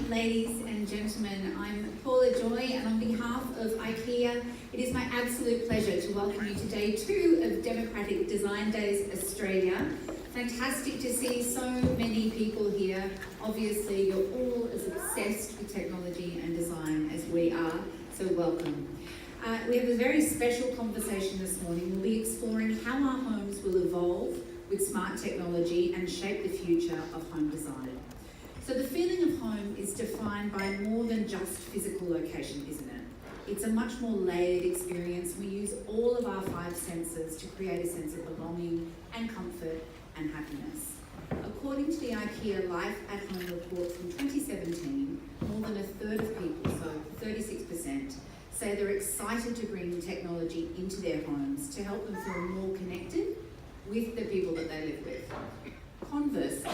ladies and gentlemen. I'm Paula Joy, and on behalf of IKEA, it is my absolute pleasure to welcome you to day 2 of Democratic Design Days Australia. Fantastic to see so many people here. Obviously, you're all as obsessed with technology and design as we are, so welcome. We have a very special conversation this morning. We'll be exploring how our homes will evolve with smart technology and shape the future of home design. So the feeling of home is defined by more than just physical location, isn't it? It's a much more layered experience. We use all of our 5 senses to create a sense of belonging and comfort and happiness. According to the IKEA Life at Home report from 2017, more than a third of people, so 36%, say they're excited to bring technology into their homes to help them feel more connected with the people that they live with. Conversely,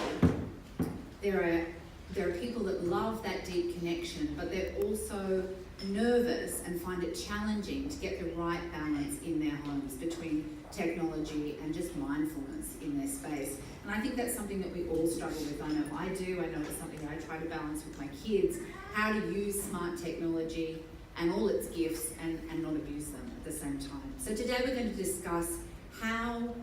there are people that love that deep connection, but they're also nervous and find it challenging to get the right balance in their homes between technology and just mindfulness in their space. And I think that's something that we all struggle with. I know I do. I know it's something that I try to balance with my kids, how to use smart technology and all its gifts and not abuse them at the same time. So today we're going to discuss how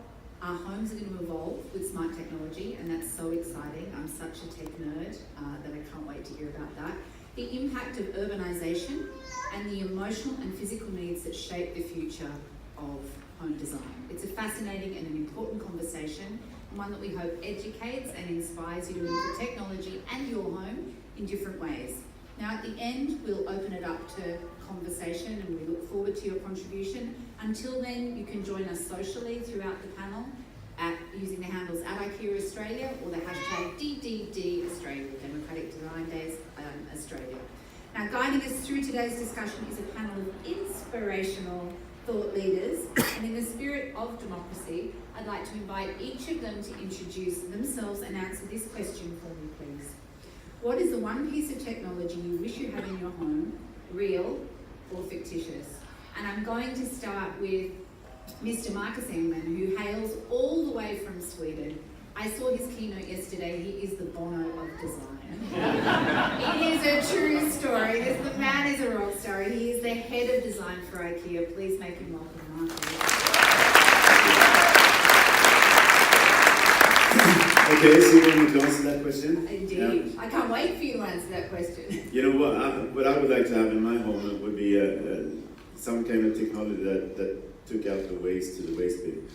our homes are going to evolve with smart technology, and that's so exciting. I'm such a tech nerd that I can't wait to hear about that. The impact of urbanisation and the emotional and physical needs that shape the future of home design. It's a fascinating and an important conversation, and one that we hope educates and inspires you to look at technology and your home in different ways. Now at the end, we'll open it up to conversation, and we look forward to your contribution. Until then, you can join us socially throughout the panel using the handles at IKEA Australia or the hashtag DDD Australia, Democratic Design Days Australia. Now, guiding us through today's discussion is a panel of inspirational thought leaders, and in the spirit of democracy, I'd like to invite each of them to introduce themselves and answer this question for me, please. What is the one piece of technology you wish you had in your home, real or fictitious? And I'm going to start with Mr. Marcus Engman, who hails all the way from Sweden. I saw his keynote yesterday. He is the Bono of design. It is a true story. The man is a rock star. He is the head of design for IKEA. Please make him welcome, Marcus. Okay, so you want me to answer that question? Indeed. Yeah. I can't wait for you to answer that question. You know what I would like to have in my home would be some kind of technology that took out the waste to the waste bin.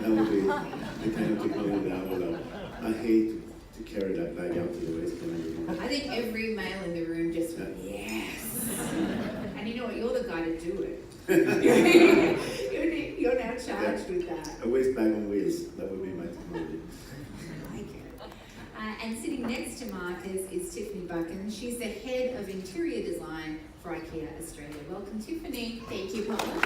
That would be the kind of technology that I would love. I hate to carry that bag out to the waste bin. I think every male in the room just went, yes. And you know what? You're the guy to do it. You're now charged with that. A waste bag on wheels. That would be my technology. I like it. And sitting next to Marcus is Tiffany Buckins. She's the head of interior design for IKEA Australia. Welcome, Tiffany. Thank you, Paula.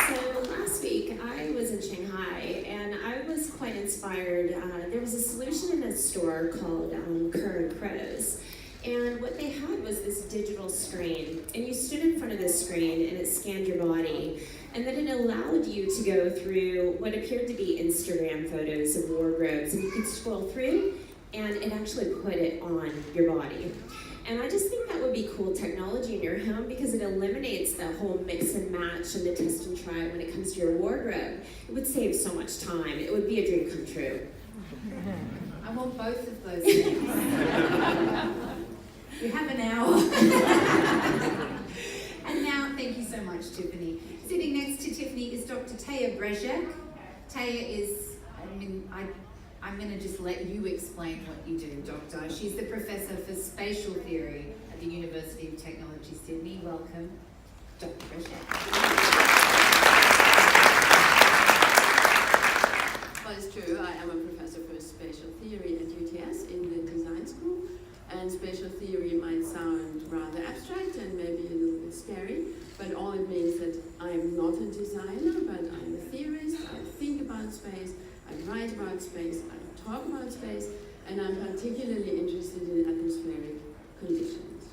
So last week I was in Shanghai and I was quite inspired. There was a solution in a store called Current Crows. And what they had was this digital screen, and you stood in front of this screen and it scanned your body, and then it allowed you to go through what appeared to be Instagram photos of wardrobes, and you could scroll through and it actually put it on your body. And I just think that would be cool technology in your home because it eliminates the whole mix and match and the test and try when it comes to your wardrobe. It would save so much time. It would be a dream come true. I want both of those things. You have an hour. And now, thank you so much, Tiffany. Sitting next to Tiffany is Dr. Thea Brejzek. Thea is, I'm going to just let you explain what you do, Doctor. She's the Professor for Spatial Theory at the University of Technology, Sydney. Welcome, Dr. Brejzek. Well, it's true. I am a professor for spatial theory at UTS in the design school. And spatial theory might sound rather abstract and maybe a little bit scary, but all it means that I'm not a designer, but I'm a theorist. I think about space, I write about space, I talk about space, and I'm particularly interested in atmospheric conditions.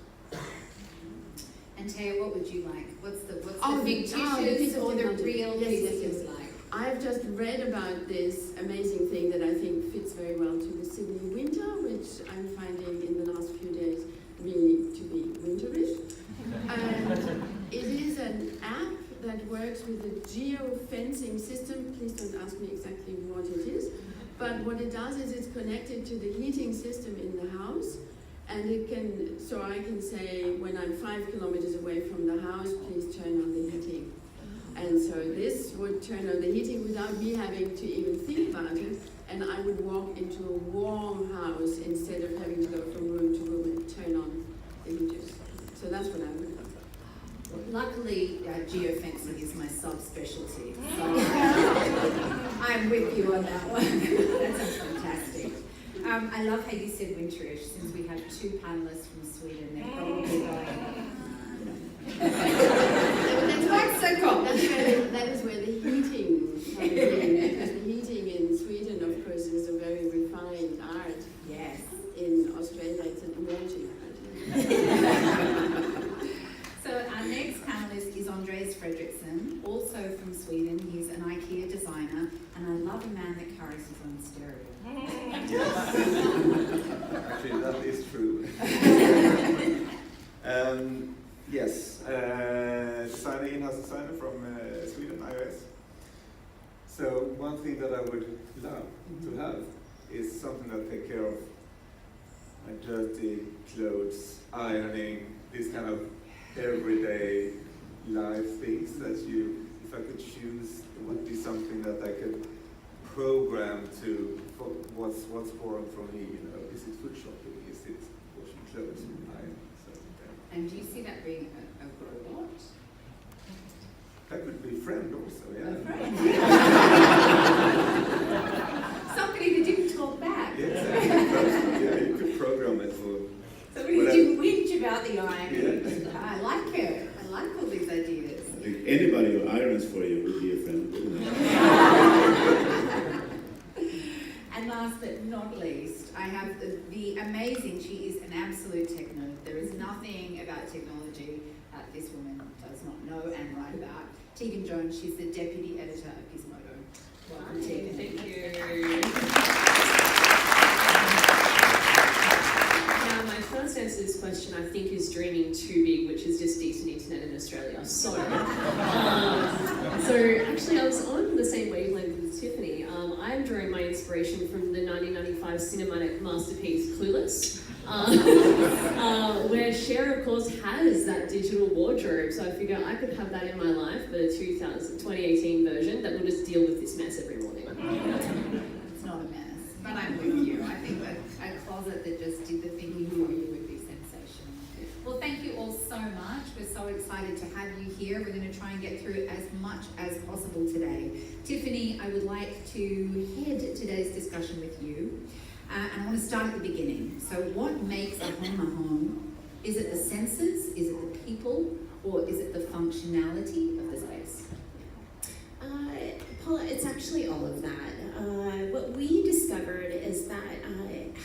And Thea, what would you like? What's the fictitious or the real piece like? I've just read about this amazing thing that I think fits very well to the city we which I'm finding in the last few days really to be winterish. And it is an app that works with a geo-fencing system. Please don't ask me exactly what it is. But what it does is it's connected to the heating system in the house. And it can, so I can say, when I'm 5 kilometers away from the house, please turn on the heating. And so this would turn on the heating without me having to even think about it. And I would walk into a warm house instead of having to go from room to room and turn on the heaters. So that's what I would do. Luckily, geofencing is my subspecialty, so I'm with you on that one. That sounds fantastic. I love how you said winterish, since we have 2 panelists from Sweden. They're probably going, That's quite so cold. That is where the heating comes in, because the heating in Sweden, of course, is a very refined art. Yes. In Australia, it's an emerging art. So our next panelist is Andreas Fredriksson, also from Sweden. He's an IKEA designer, and I love a man that carries his own stereo. Actually, that is true. Yes, designer, in-house designer from Sweden, iOS. So one thing that I would love to have is something that takes care of my dirty clothes, ironing, these kind of everyday life things that you, if I could choose, it would be something that I could program to for what's foreign from me, you know. Is it food shopping? Is it washing clothes? Ironing? And do you see that being a robot? That could be a friend also, yeah. A friend? Somebody that didn't talk back. Yeah, exactly. Yeah, you could program it for somebody who didn't whinge about the iron. Yeah. I like it. I like all these ideas. I think anybody who irons for you would be a friend, wouldn't it? And last but not least, I have the amazing, she is an absolute tech nerd. There is nothing about technology that this woman does not know and write about. Tegan Jones, she's the deputy editor of Gizmodo. Welcome, Tegan. Thank you. Now, my first answer to this question, I think, is dreaming too big, which is just decent internet in Australia. So actually, I was on the same wavelength with Tiffany. I'm drawing my inspiration from the 1995 cinematic masterpiece Clueless, where Cher, of course, has that digital wardrobe. So I figure I could have that in my life, the 2018 version that will just deal with this mess every morning. It's not a mess, but I'm with you. I think that a closet that just did the thinking for you would be sensational. Well, thank you all so much. We're so excited to have you here. We're going to try and get through as much as possible today. Tiffany, I would like to head today's discussion with you. And I want to start at the beginning. So what makes a home a home? Is it the senses? Is it the people? Or is it the functionality of the space? Paula, it's actually all of that. What we discovered is that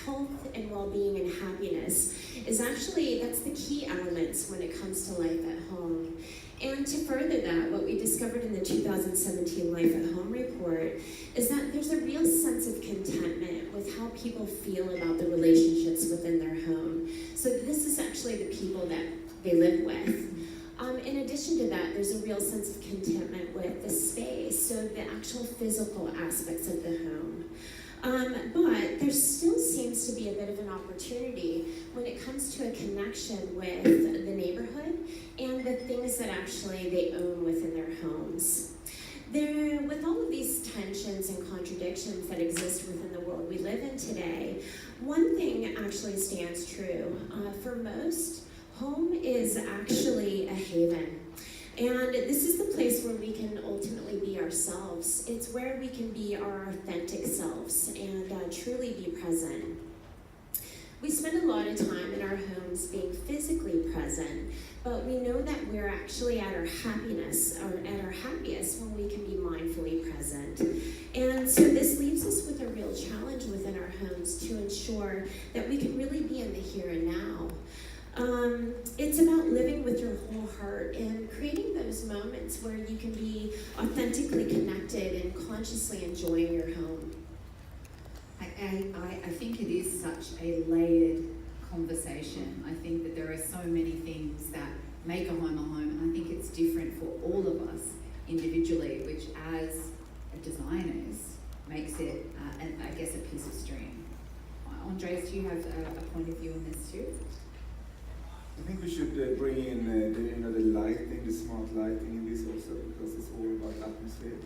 health and well-being and happiness is actually, that's the key elements when it comes to life at home. And to further that, what we discovered in the 2017 Life at Home report is that there's a real sense of contentment with how people feel about the relationships within their home. So this is actually the people that they live with. In addition to that, there's a real sense of contentment with the space, so the actual physical aspects of the home. But there still seems to be a bit of an opportunity when it comes to a connection with the neighborhood and the things that actually they own within their homes. With all of these tensions and contradictions that exist within the world we live in today, one thing actually stands true. For most, home is actually a haven. And this is the place where we can ultimately be ourselves. It's where we can be our authentic selves and truly be present. We spend a lot of time in our homes being physically present, but we know that we're actually at our happiness or at our happiest when we can be mindfully present. And so this leaves us with a real challenge within our homes to ensure that we can really be in the here and now. It's about living with your whole heart and creating those moments where you can be authentically connected and consciously enjoying your home. I I think it is such a layered conversation. I think that there are so many things that make a home a home, and I think it's different for all of us individually, which as designers makes it, I guess, a piece of string. Andreas, do you have a point of view on this too? I think we should bring in the lighting, the smart lighting in this also, because it's all about atmosphere.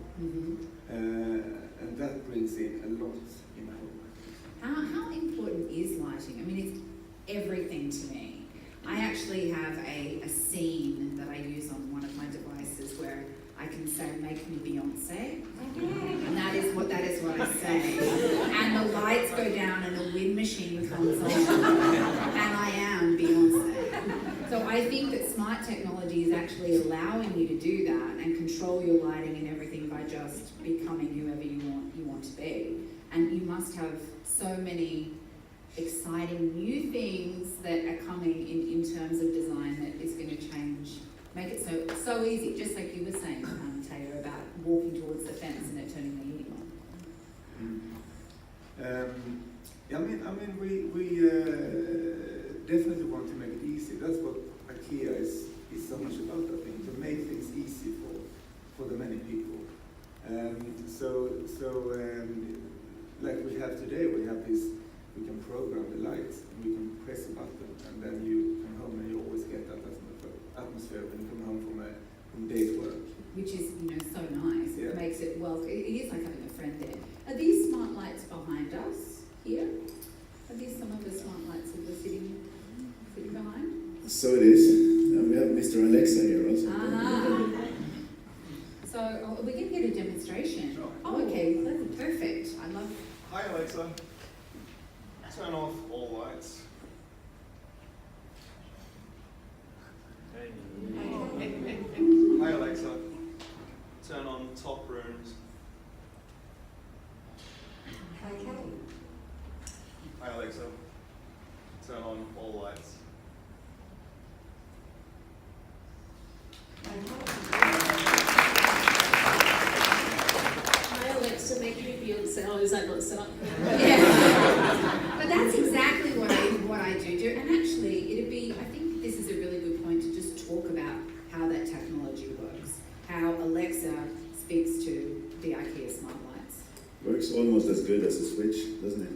And that brings in a lot in a home. How important is lighting? I mean, it's everything to me. I actually have a scene that I use on one of my devices where I can say, "Make me Beyonce," and that is what I say. And the lights go down and the wind machine comes on, and I am Beyonce. So I think that smart technology is actually allowing you to do that and control your lighting and everything by just becoming whoever you want to be. And you must have so many exciting new things that are coming in terms of design that is going to change, make it so easy, just like you were saying, Thea, about walking towards the fence and it turning the heating on. We definitely want to make it easy. That's what IKEA is so much about, I think, to make things easy for the many people. Like we have today, we can program the lights, and we can press a button, and then you come home and you always get that atmosphere when you come home from day's work. Which is, so nice. Yeah. It makes it, it is like having a friend there. Are these smart lights behind us here? Are these some of the smart lights that we're sitting behind? So it is. And we have Mr. Alexa here also. So are we going to get a demonstration? Sure. Oh, okay. Perfect. I love. Hi Alexa, turn off all lights. Hi Alexa, turn on top rooms. Hi Alexa, turn on all lights. Hi Alexa, make me Beyonce. Oh, is that not set up? Yeah. But that's exactly what I do. And actually, I think this is a really good point to just talk about how that technology works. How Alexa speaks to the IKEA smart lights. Works almost as good as a switch, doesn't it?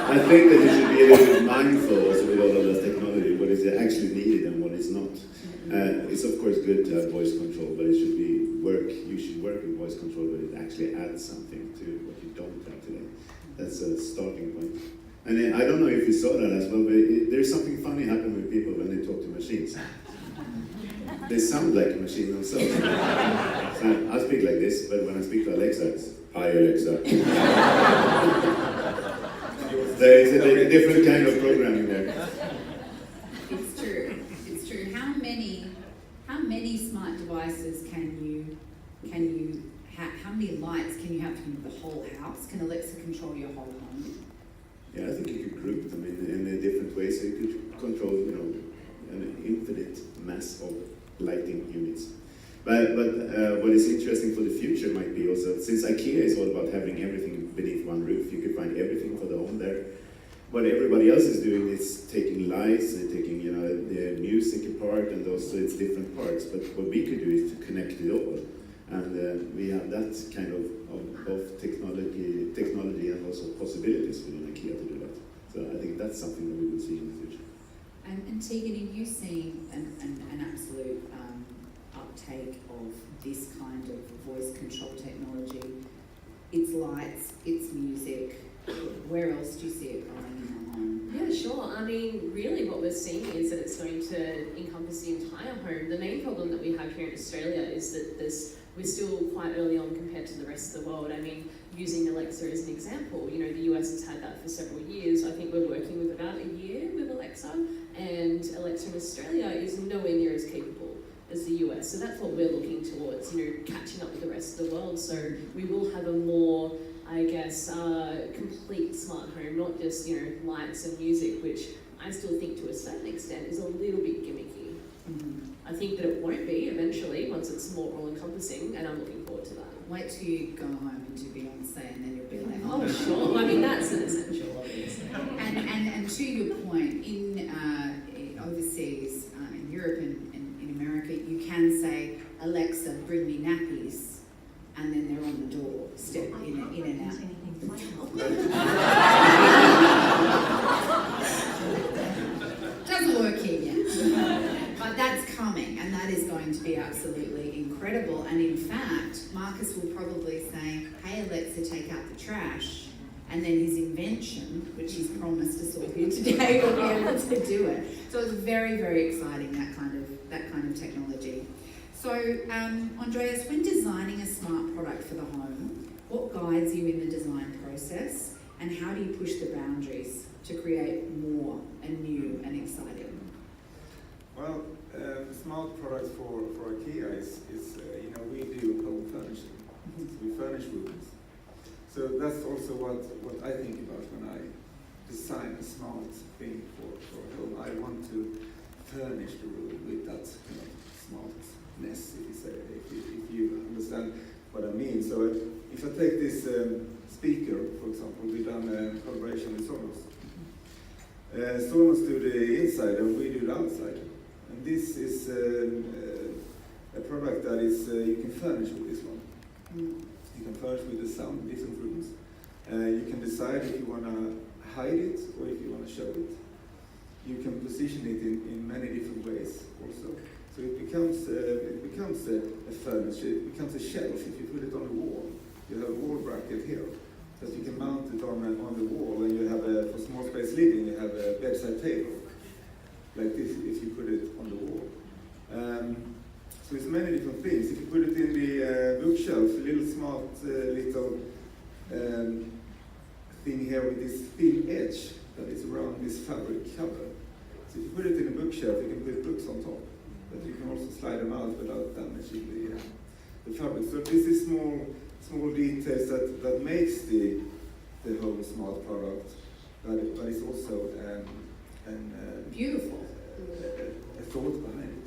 I think that you should be a little bit mindful also with all of this technology, what is actually needed and what is not. It's of course good to have voice control, but it should you should work with voice control, but it actually adds something to what you don't have today. That's a starting point. And I don't know if you saw that as well, but there's something funny happening with people when they talk to machines. They sound like a machine themselves. So I speak like this, but when I speak to Alexa, it's, "Hi Alexa." There is a different kind of programming there. It's true. It's true. How many smart devices can you how many lights can you have in the whole house? Can Alexa control your whole home? Yeah, I think you could group them in a different way, so you could control, an infinite mass of lighting units. But what is interesting for the future might be also, since IKEA is all about having everything beneath one roof, you could find everything for the home there. What everybody else is doing is taking lights, they're taking the music apart, and also it's different parts. But what we could do is to connect it all, and we have that kind of both technology and also possibilities within IKEA to do that. So I think that's something that we will see in the future. And Tegan, have you seen an absolute uptake of this kind of voice control technology? It's lights, it's music. Where else do you see it going in the home? Yeah, sure. I mean, really what we're seeing is that it's going to encompass the entire home. The main problem that we have here in Australia is that we're still quite early on compared to the rest of the world. I mean, using Alexa as an example, the US has had that for several years. I think we're working with about a year with Alexa, and Alexa in Australia is nowhere near as capable as the US. So that's what we're looking towards, catching up with the rest of the world. So we will have a more, complete smart home, not just, lights and music, which I still think to a certain extent is a little bit gimmicky. I think that it won't be eventually once it's more all-encompassing, and I'm looking forward to that. wait till you go home and do Beyonce, and then you'll be like, Oh, sure. I mean, that's an essential, obviously. And to your point, in overseas, in Europe and in America, you can say, Alexa, bring me nappies, and then they're on the door, step in and out. Doesn't work here yet. But that's coming, and that is going to be absolutely incredible. And in fact, Marcus will probably say, hey Alexa, take out the trash. And then his invention, which he's promised us all here today, will be able to do it. So it's very, very exciting, that kind of technology. So, Andreas, when designing a smart product for the home, what guides you in the design process, and how do you push the boundaries to create more and new and exciting? Well, smart products for IKEA is we do home furnishing. So we furnish rooms. So that's also what I think about when I design a smart thing for a home. I want to furnish the room with that kind of smartness, if you understand what I mean. So if I take this speaker, for example, we've done a collaboration with Sonos. Sonos do the inside and we do the outside. And this is a product that is you can furnish with this one. You can furnish with the sound in different rooms. You can decide if you want to hide it or if you want to show it. You can position it in many different ways also. So it becomes a furniture, it becomes a shelf if you put it on the wall. You have a wall bracket here that you can mount it on the wall, and you have for small space living, you have a bedside table like this if you put it on the wall. So it's many different things. If you put it in the bookshelf, a little smart little thing here with this thin edge that is around this fabric cover. So if you put it in a bookshelf, you can put books on top, but you can also slide them out without damaging the fabric. So this is small details that makes the whole smart product, but it's also beautiful. A thought behind it.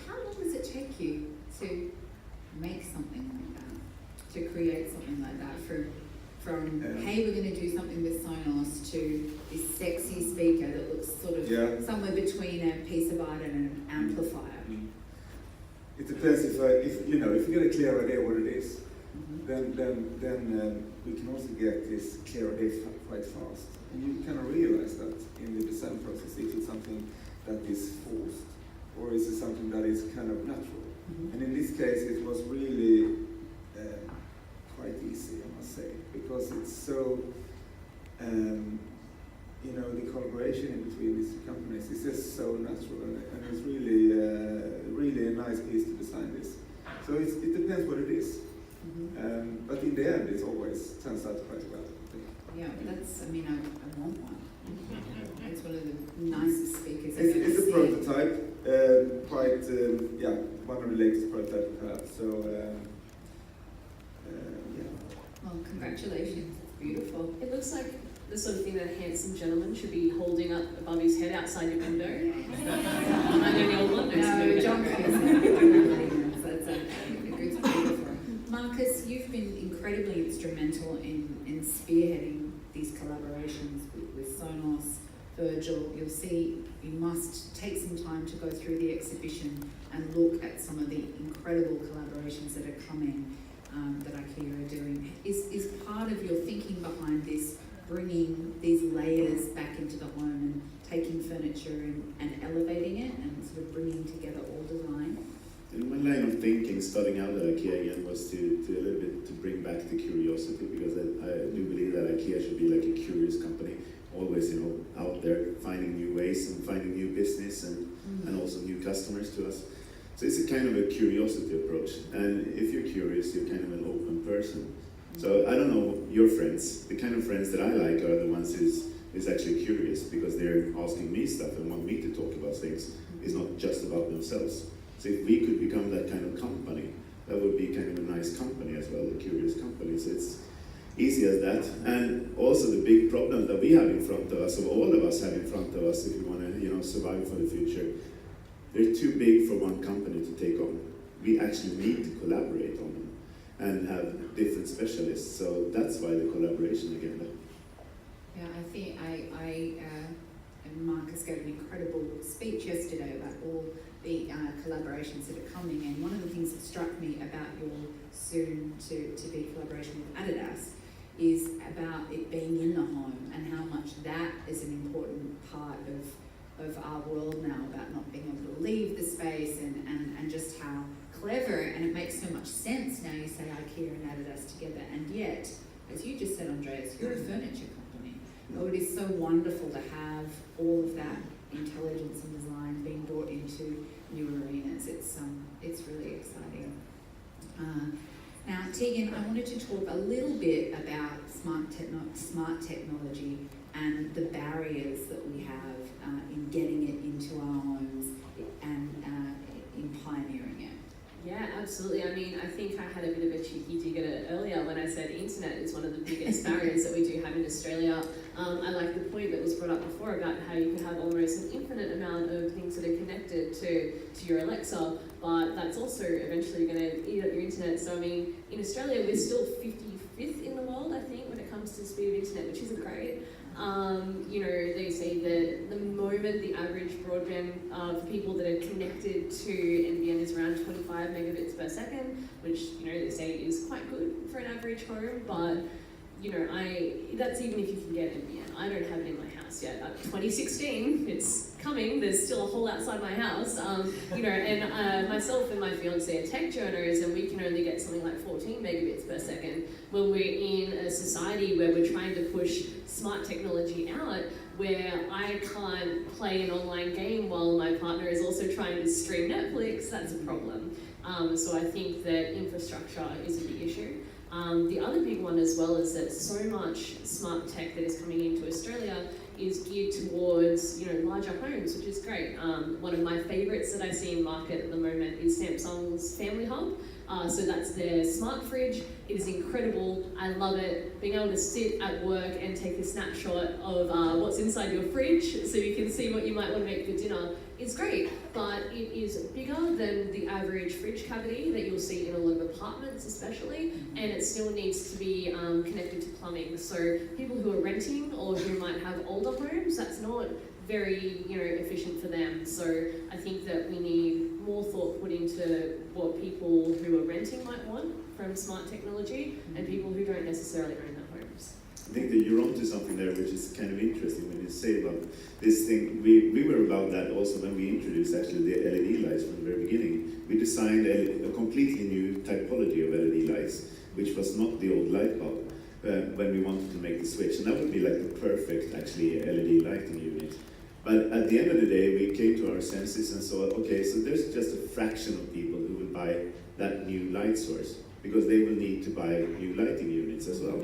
How long does it take you to make something like that, to create something like that, from hey, we're going to do something with Sonos, to this sexy speaker that looks sort of somewhere between a piece of art and an amplifier? It depends if you get a clear idea what it is, then we can also get this clear idea quite fast. And you kind of realize that in the design process, if it's something that is forced, or is it something that is kind of natural? And in this case, it was really quite easy, I must say, because it's so, the collaboration in between these two companies is just so natural, and it's really a nice piece to design this. So it depends what it is. But in the end, it always turns out quite well. Yeah, I want one. It's one of the nicest speakers I've ever It's a seen. prototype, one of the latest prototypes we have. So, Well, congratulations. It's beautiful. It looks like the sort of thing that a handsome gentleman should be holding up above his head outside your window. I know the old one. No, John That's a good speaker for him. Marcus, you've been incredibly instrumental in spearheading these collaborations with Sonos, Virgil. You'll see you must take some time to go through the exhibition and look at some of the incredible collaborations that are coming that IKEA are doing. Is part of your thinking behind this bringing these layers back into the home and taking furniture and elevating it and sort of bringing together all design? My line of thinking starting out at IKEA again was to a little bit to bring back the curiosity, because I do believe that IKEA should be like a curious company, always out there finding new ways and finding new business and also new customers to us. So it's a kind of a curiosity approach, and if you're curious, you're kind of an open person. So I don't know your friends. The kind of friends that I like are the ones who's actually curious, because they're asking me stuff and want me to talk about things. It's not just about themselves. So if we could become that kind of company, that would be kind of a nice company as well, a curious company. So it's easy as that. And also the big problem that we have in front of us, or all of us have in front of us, if we want to survive for the future, they're too big for one company to take on. We actually need to collaborate on them. and have different specialists. So that's why the collaboration agenda. Yeah, I think and Marcus gave an incredible speech yesterday about all the collaborations that are coming, and one of the things that struck me about your soon-to-be collaboration with Adidas is about it being in the home and how much that is an important part of our world now, about not being able to leave the space and just how clever, and it makes so much sense now you say IKEA and Adidas together, and yet, as you just said, Andreas, you're a furniture company. Oh, it is so wonderful to have all of that intelligence and design being brought into new arenas. It's really exciting. Now, Tegan, I wanted to talk a little bit about smart technology and the barriers that we have in getting it into our homes and in pioneering it. Yeah, absolutely. I mean, I think I had a bit of a cheeky dig at it earlier when I said internet is one of the biggest barriers that we do have in Australia. I like the point that was brought up before about how you could have almost an infinite amount of things that are connected to your Alexa, but that's also eventually going to eat up your internet. So, I mean, in Australia, we're still 55th in the world, I think, when it comes to the speed of internet, which isn't great. You know, they say that the moment the average broadband for people that are connected to NBN is around 25 megabits per second, which, you know, they say is quite good for an average home, but, you know, that's even if you can get NBN. I don't have it in my house yet. 2016, it's coming. There's still a hole outside my house. You know, and myself and my fiance are tech journers, and we can only get something like 14 megabits per second when we're in a society where we're trying to push smart technology out, where I can't play an online game while my partner is also trying to stream Netflix. That's a problem. So I think that infrastructure is a big issue. The other big one as well is that so much smart tech that is coming into Australia is geared towards, you know, larger homes, which is great. One of my favourites that I see in market at the moment is Samsung's Family Hub. So that's their smart fridge. It is incredible. I love it. Being able to sit at work and take a snapshot of what's inside your fridge so you can see what you might want to make for dinner is great, but it is bigger than the average fridge cavity that you'll see in a lot of apartments especially, and it still needs to be connected to plumbing. So people who are renting or who might have older homes, that's not very, you know, efficient for them. So I think that we need more thought put into what people who are renting might want from smart technology and people who don't necessarily own their homes. I think that you're onto something there, which is kind of interesting when you say about this thing. We were about that also when we introduced actually the LED lights from the very beginning. We designed a completely new typology of LED lights, which was not the old light bulb, when we wanted to make the switch. And that would be like the perfect, actually, LED lighting unit. But at the end of the day, we came to our senses and saw, okay, so there's just a fraction of people who will buy that new light source, because they will need to buy new lighting units as well.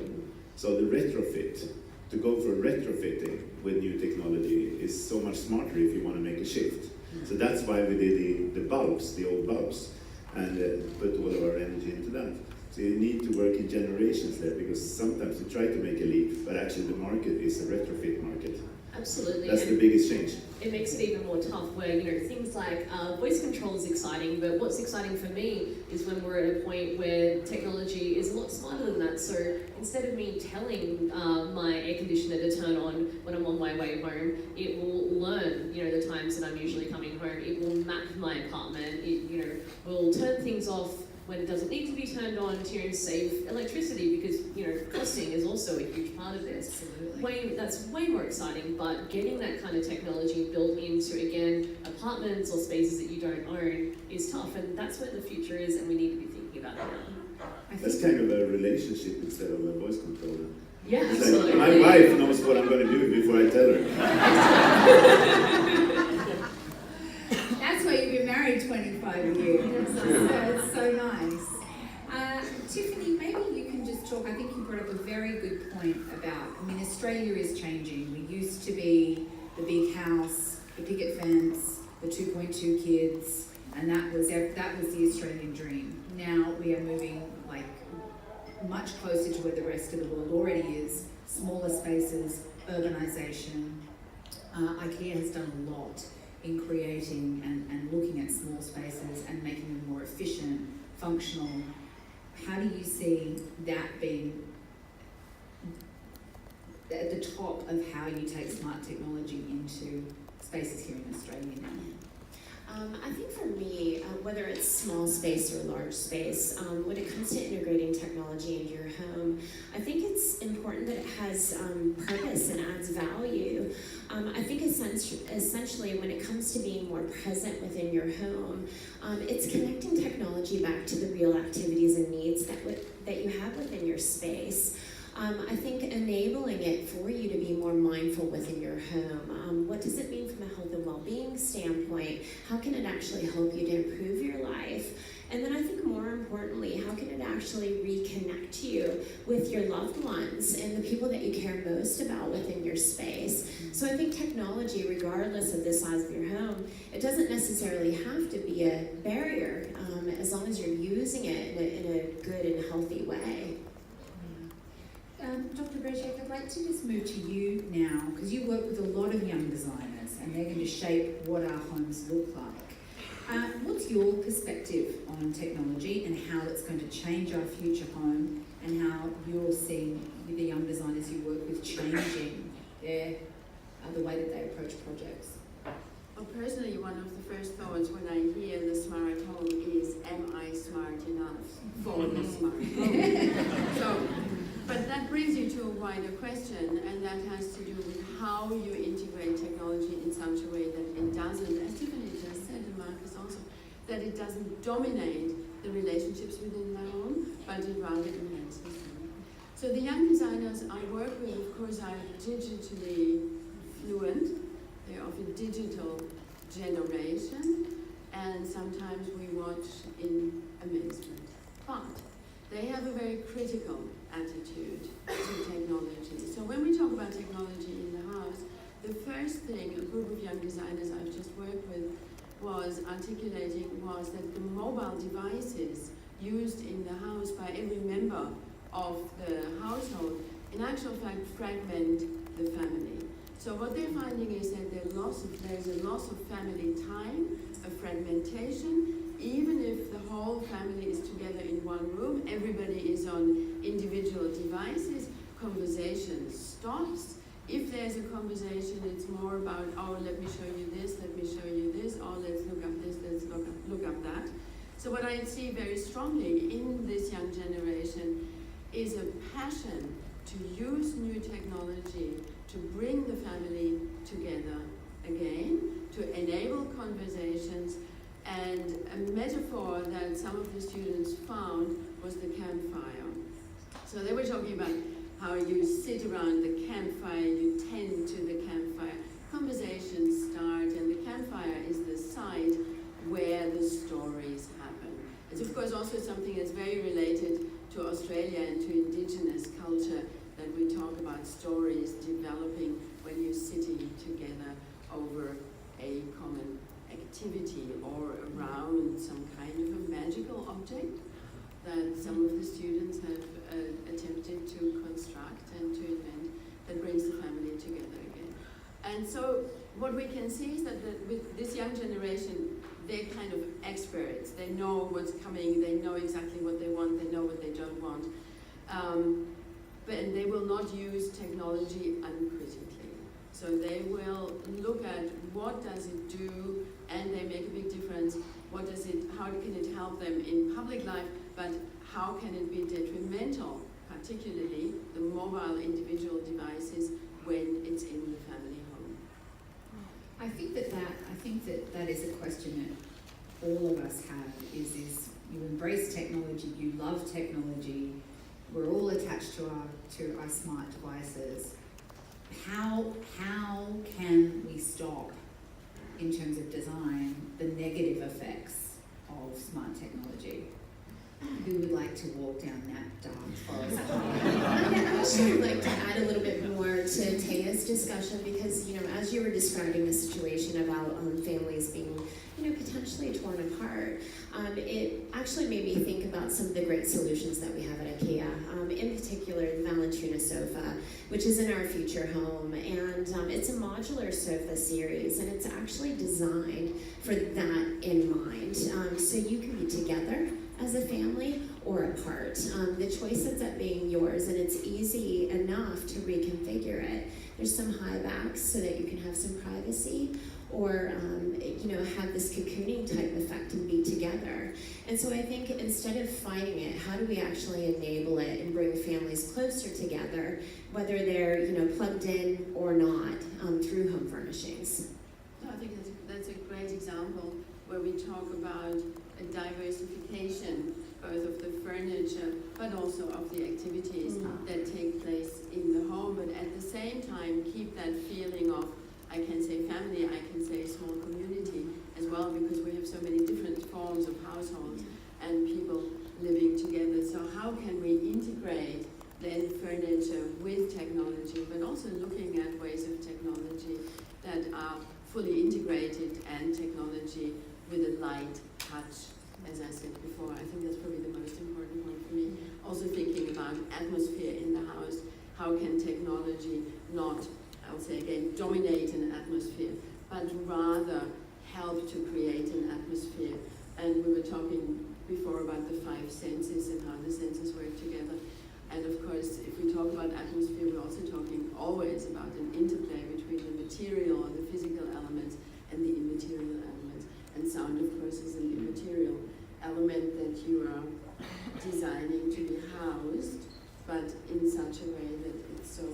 So the retrofit, to go for retrofitting with new technology is so much smarter if you want to make a shift. So that's why we did the bulbs, the old bulbs, and put all of our energy into that. So you need to work in generations there, because sometimes you try to make a leap, but actually the market is a retrofit market. Absolutely. That's the biggest change. It makes it even more tough where, you know, things like voice control is exciting, but what's exciting for me is when we're at a point where technology is a lot smarter than that. So instead of me telling my air conditioner to turn on when I'm on my way home, it will learn, you know, the times that I'm usually coming home. It will map my apartment. It, you know, will turn things off when it doesn't need to be turned on to, you know, save electricity, because, you know, costing is also a huge part of this. That's way more exciting, but getting that kind of technology built into, again, apartments or spaces that you don't own is tough, and that's where the future is, and we need to be thinking about it now. That's kind of a relationship instead of a voice controller. Yeah, it's absolutely. Like, my wife knows what I'm going to do before I tell her. That's why you've been married 25 years. It's so nice. Tiffany, maybe you can just talk. I think you brought up a very good point about, I mean, Australia is changing. We used to be the big house, the picket fence, the 2.2 kids, and that was the Australian dream. Now we are moving like much closer to where the rest of the world already is. Smaller spaces, urbanisation. IKEA has done a lot in creating and looking at small spaces and making them more efficient, functional, how do you see that being at the top of how you take smart technology into spaces here in Australia now? I think for me, whether it's small space or large space, when it comes to integrating technology into your home, I think it's important that it has purpose and adds value. I think essentially when it comes to being more present within your home, it's connecting technology back to the real activities and needs that you have within your space. I think enabling it for you to be more mindful within your home. What does it mean from a health and well-being standpoint? How can it actually help you to improve your life? And then I think more importantly, how can it actually reconnect you with your loved ones and the people that you care most about within your space? So I think technology, regardless of the size of your home, it doesn't necessarily have to be a barrier as long as you're using it in a good and healthy way. Dr. Brejzek, I'd like to just move to you now, because you work with a lot of young designers and they're going to shape what our homes look like. What's your perspective on technology and how it's going to change our future home, and how you're seeing the young designers you work with changing the way that they approach projects? Well, personally, one of the first thoughts when I hear the smart home is, am I smart enough for the smart home? But that brings you to a wider question, and that has to do with how you integrate technology in such a way that it doesn't, as Tiffany just said, and Marcus also, that it doesn't dominate the relationships within the home, but it rather enhances them. So the young designers I work with, of course, are digitally fluent. They're of a digital generation, and sometimes we watch in amazement. But they have a very critical attitude to technology. So when we talk about technology in the house, the first thing a group of young designers I've just worked with was articulating was that the mobile devices used in the house by every member of the household in actual fact fragment the family. So what they're finding is that there's a loss of family time, a fragmentation. Even if the whole family is together in one room, everybody is on individual devices, conversation stops. If there's a conversation, it's more about, oh, let me show you this, oh, let's look up this, let's look up that. So what I see very strongly in this young generation is a passion to use new technology to bring the family together again, to enable conversations. And a metaphor that some of the students found was the campfire. So they were talking about how you sit around the campfire, you tend to the campfire, conversations start, and the campfire is the site where the stories happen. It's of course also something that's very related to Australia and to indigenous culture, that we talk about stories developing when you're sitting together over a common activity or around some kind of a magical object that some of the students have attempted to construct and to invent that brings the family together again. And so what we can see is that with this young generation, they're kind of experts. They know what's coming, they know exactly what they want, they know what they don't want. But they will not use technology uncritically. So they will look at what does it do, and they make a big difference. How can it help them in public life, but how can it be detrimental, particularly the mobile individual devices when it's in the family home? I think that is a question that all of us have, is you embrace technology, you love technology, we're all attached to our smart devices. How can we stop, in terms of design, the negative effects of smart technology? Who would like to walk down that dark forest path? I'd actually like to add a little bit more to Thea's discussion, because, as you were describing the situation about families being, potentially torn apart, it actually made me think about some of the great solutions that we have at IKEA. In particular, the Valentina sofa, which is in our future home, and it's a modular sofa series, and it's actually designed for that in mind. So you can be together as a family, or apart. The choice ends up being yours, and it's easy enough to reconfigure it. There's some high backs so that you can have some privacy, or have this cocooning type effect and be together. And so I think instead of fighting it, how do we actually enable it and bring families closer together, whether they're plugged in or not, through home furnishings? I think that's a great example where we talk about a diversification, both of the furniture, but also of the activities that take place in the home, but at the same time keep that feeling of, I can say family, I can say small community as well, because we have so many different forms of households and people living together. So how can we integrate then furniture with technology, but also looking at ways of technology that are fully integrated and technology with a light touch, as I said before. I think that's probably the most important one for me. Also thinking about atmosphere in the house. How can technology not, I would say again, dominate an atmosphere, but rather help to create an atmosphere? And we were talking before about the 5 senses and how the senses work together. And of course, if we talk about atmosphere, we're also talking always about an interplay between the material or the physical elements and the immaterial elements. And sound, of course, is an immaterial element that you are designing to be housed, but in such a way that it's so,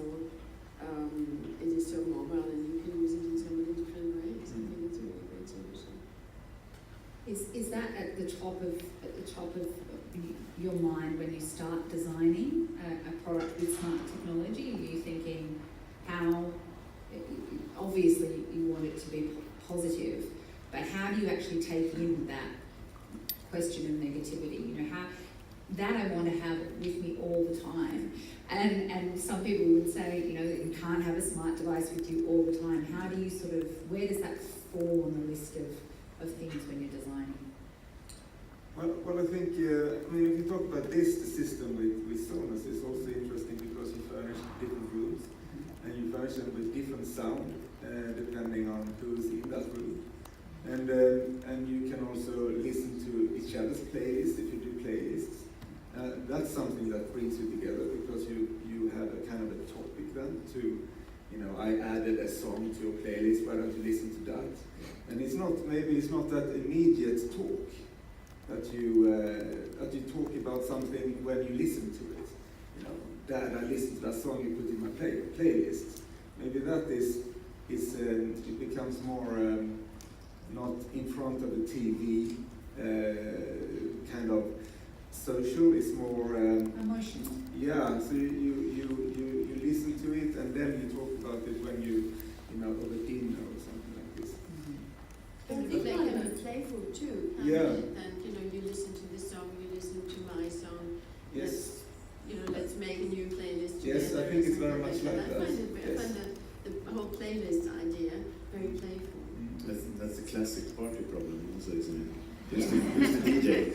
it is so mobile and you can use it in so many different ways. I think it's a really great solution. Is that at the top of your mind when you start designing a product with smart technology? Are you thinking how, obviously you want it to be positive, but how do you actually take in that question of negativity? How that I want to have with me all the time. And some people would say, you can't have a smart device with you all the time. How do you where does that fall on the list of things when you're designing? Well, I think, if you talk about the system with saunas, it's also interesting because you furnish different rooms, and you furnish them with different sound, depending on who's in that room. And you can also listen to each other's playlists if you do playlists. That's something that brings you together because you have a kind of a topic then to, I added a song to your playlist, why don't you listen to that? And maybe it's not that immediate talk that you talk about something when you listen to it. Dad, I listened to that song you put in my playlist. Maybe that is it becomes more not in front of the TV, kind of social. It's more Emotional. Yeah. So you listen to it and then you talk about it when you over dinner or something like this. I think they can be playful too. Yeah. And you listen to this song, you listen to my song. Yes. Let's make a new playlist together. Yes, I think it's very much like that. that. I find that the whole playlist idea very playful. That's a classic party problem also, isn't it? Who's the DJ?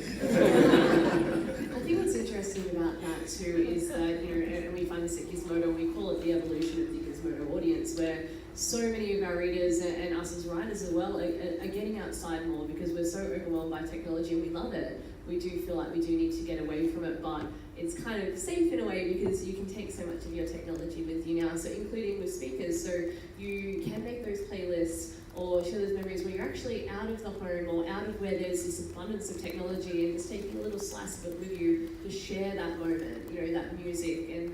I think what's interesting about that too is that, and we find this at Gizmodo, we call it the evolution of the Gizmodo audience, where so many of our readers and us as writers as well are getting outside more because we're so overwhelmed by technology and we love it. We do feel like we do need to get away from it, but it's kind of safe in a way because you can take so much of your technology with you now, so including with speakers, so you can make those playlists or share those memories where you're actually out of the home or out of where there's this abundance of technology and just taking a little slice of it with you to share that moment, that music, and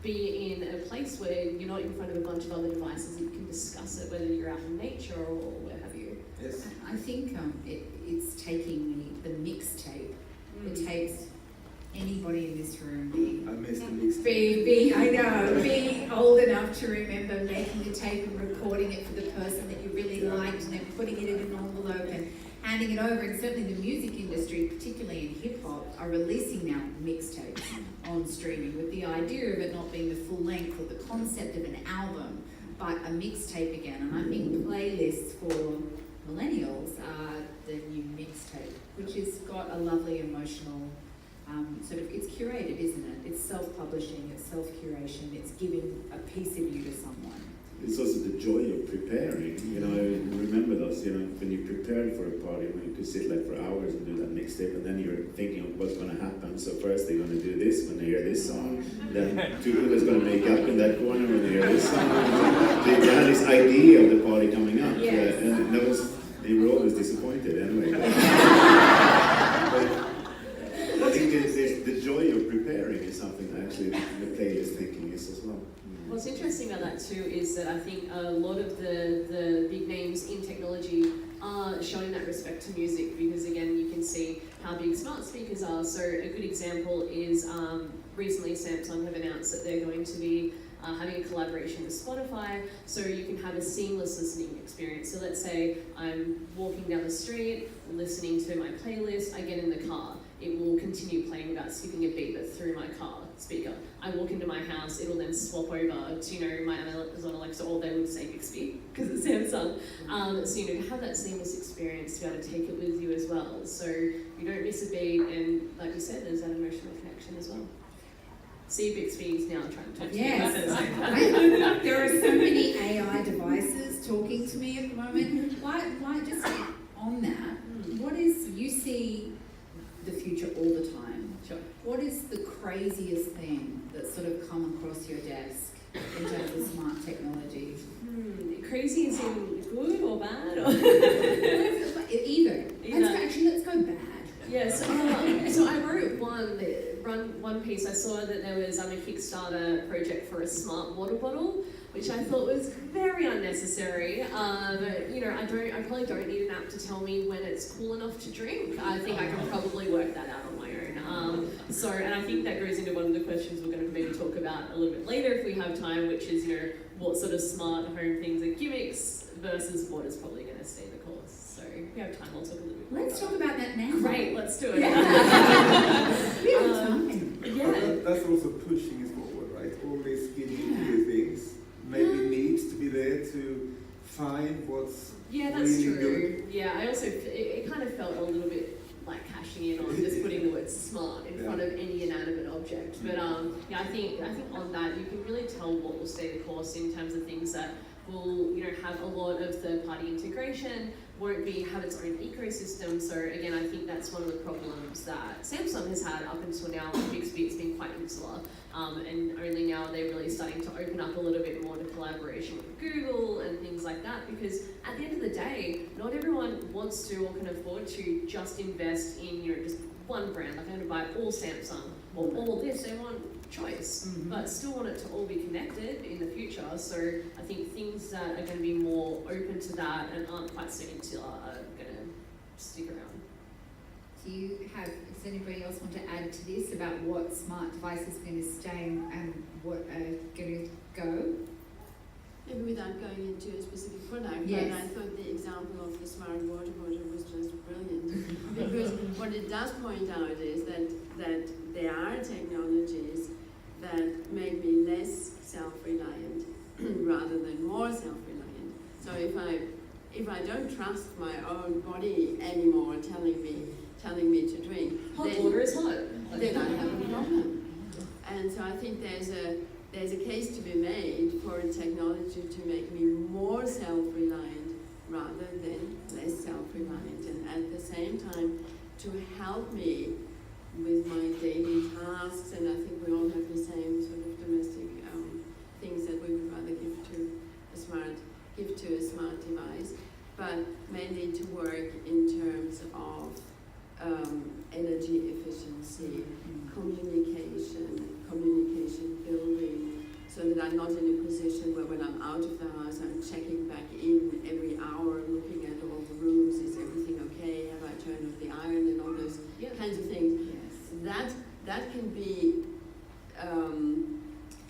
be in a place where you're not in front of a bunch of other devices and you can discuss it, whether you're out in nature or where have you. Yes. I think it's taking the mixtape. It takes anybody in this room being I missed the mixtape. being old enough to remember making the tape and recording it for the person that you really liked and then putting it in an envelope and handing it over. And certainly the music industry, particularly in hip hop, are releasing now mixtapes on streaming with the idea of it not being the full length or the concept of an album, but a mixtape again. And I think playlists for millennials are the new mixtape, which has got a lovely emotional it's curated, isn't it? It's self-publishing, it's self-curation, it's giving a piece of you to someone. it's also the joy of preparing. You know, I remember those, you know, when you prepared for a party, when you could sit like for hours and do that mixtape, and then you're thinking of what's going to happen. So first they're going to do this when they hear this song, then two is going to make up in that corner when they hear this song. They had this idea of the party coming up, Yes. and that was, they were always disappointed anyway. But I think the joy of preparing is something that actually the playlist thinking is as well. What's interesting about that too is that I think a lot of the big names in technology are showing that respect to music, because again you can see how big smart speakers are. So a good example is recently Samsung have announced that they're going to be having a collaboration with Spotify, so you can have a seamless listening experience. So let's say I'm walking down the street, listening to my playlist, I get in the car, it will continue playing without skipping a beat, but through my car speaker. I walk into my house, it'll then swap over to, you know, my Amazon Alexa, or they would say Bixby, because it's Samsung. So, you know, to have that seamless experience, to be able to take it with you as well. So you don't miss a beat, and like you said, there's that emotional connection as well. See, Bixby's now trying to talk to me about it. There are so many AI devices talking to me at the moment. Why just on that, what is, you see the future all the time. Sure. What is the craziest thing that's sort of come across your desk in terms of smart technology? Crazy is in good or bad? Or Either. Let's go bad. Yeah, so I wrote one piece. I saw that there was a Kickstarter project for a smart water bottle, which I thought was very unnecessary. You know, I probably don't need an app to tell me when it's cool enough to drink. I think I can probably work that out on my own. And I think that goes into one of the questions we're going to maybe talk about a little bit later if we have time, which is, you know, what sort of smart home things are gimmicks versus what is probably going to stay the course. So if we have time, I'll talk a little bit more. Let's talk about that now. Great, let's do it. We have time. But that's also pushing it forward, right? All these gimmicky things maybe needs to be there to find what's that's really true. good. Yeah, I also, it kind of felt a little bit like cashing in on just putting the word smart in front of any inanimate object. But yeah, I think on that you can really tell what will stay the course in terms of things that will, you know, have a lot of third-party integration, won't have its own ecosystem. So again, I think that's one of the problems that Samsung has had up until now. With Bixby, it's been quite insular, and only now they're really starting to open up a little bit more to collaboration with Google and things like that, because at the end of the day, not everyone wants to or can afford to just invest in, you know, just one brand. Like, I'm going to buy all Samsung or all this. They want choice, but still want it to all be connected in the future. So I think things that are going to be more open to that and aren't quite so insular are going to stick around. Does anybody else want to add to this about what smart devices are going to stay and what are going to go? Maybe without going into a specific product, Yes. but I thought the example of the smart water bottle was just brilliant. Because what it does point out is that there are technologies that make me less self-reliant rather than more self-reliant. So if I don't trust my own body anymore telling me to drink, Hot water is hot. then I have a problem. And so I think there's a case to be made for technology to make me more self-reliant rather than less self-reliant, and at the same time to help me with my daily tasks. And I think we all have the same sort of domestic things that we would rather give to a smart device, but mainly to work in terms of energy efficiency, communication building, so that I'm not in a position where when I'm out of the house, I'm checking back in every hour, looking at all the rooms, is everything okay, have I turned off the iron, and all those kinds of things. Yes. That can be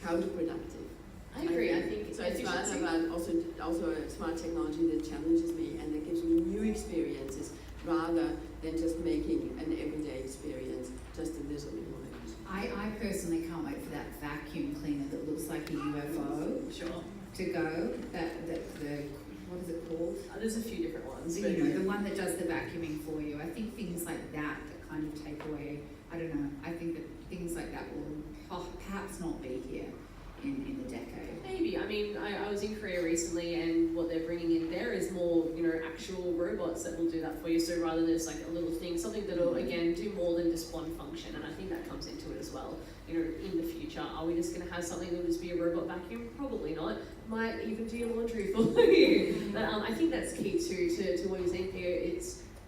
counterproductive. I agree. I think so. It's about also a smart technology that challenges me and that gives me new experiences rather than just making an everyday experience just a little bit more. I personally can't wait for that vacuum cleaner that looks like a UFO to go. What is it called? There's a few different ones. You know, the one that does the vacuuming for you. I think things like that kind of take away, I don't know, I think that things like that will perhaps not be here in the decade? Maybe. I mean, I was in Korea recently, and what they're bringing in there is more, actual robots that will do that for you. So rather than just like a little thing, something that'll, again, do more than just one function. And I think that comes into it as well. In the future, are we just going to have something that will just be a robot vacuum? Probably not. Might even do your laundry for you. But I think that's key too, to what you're saying here.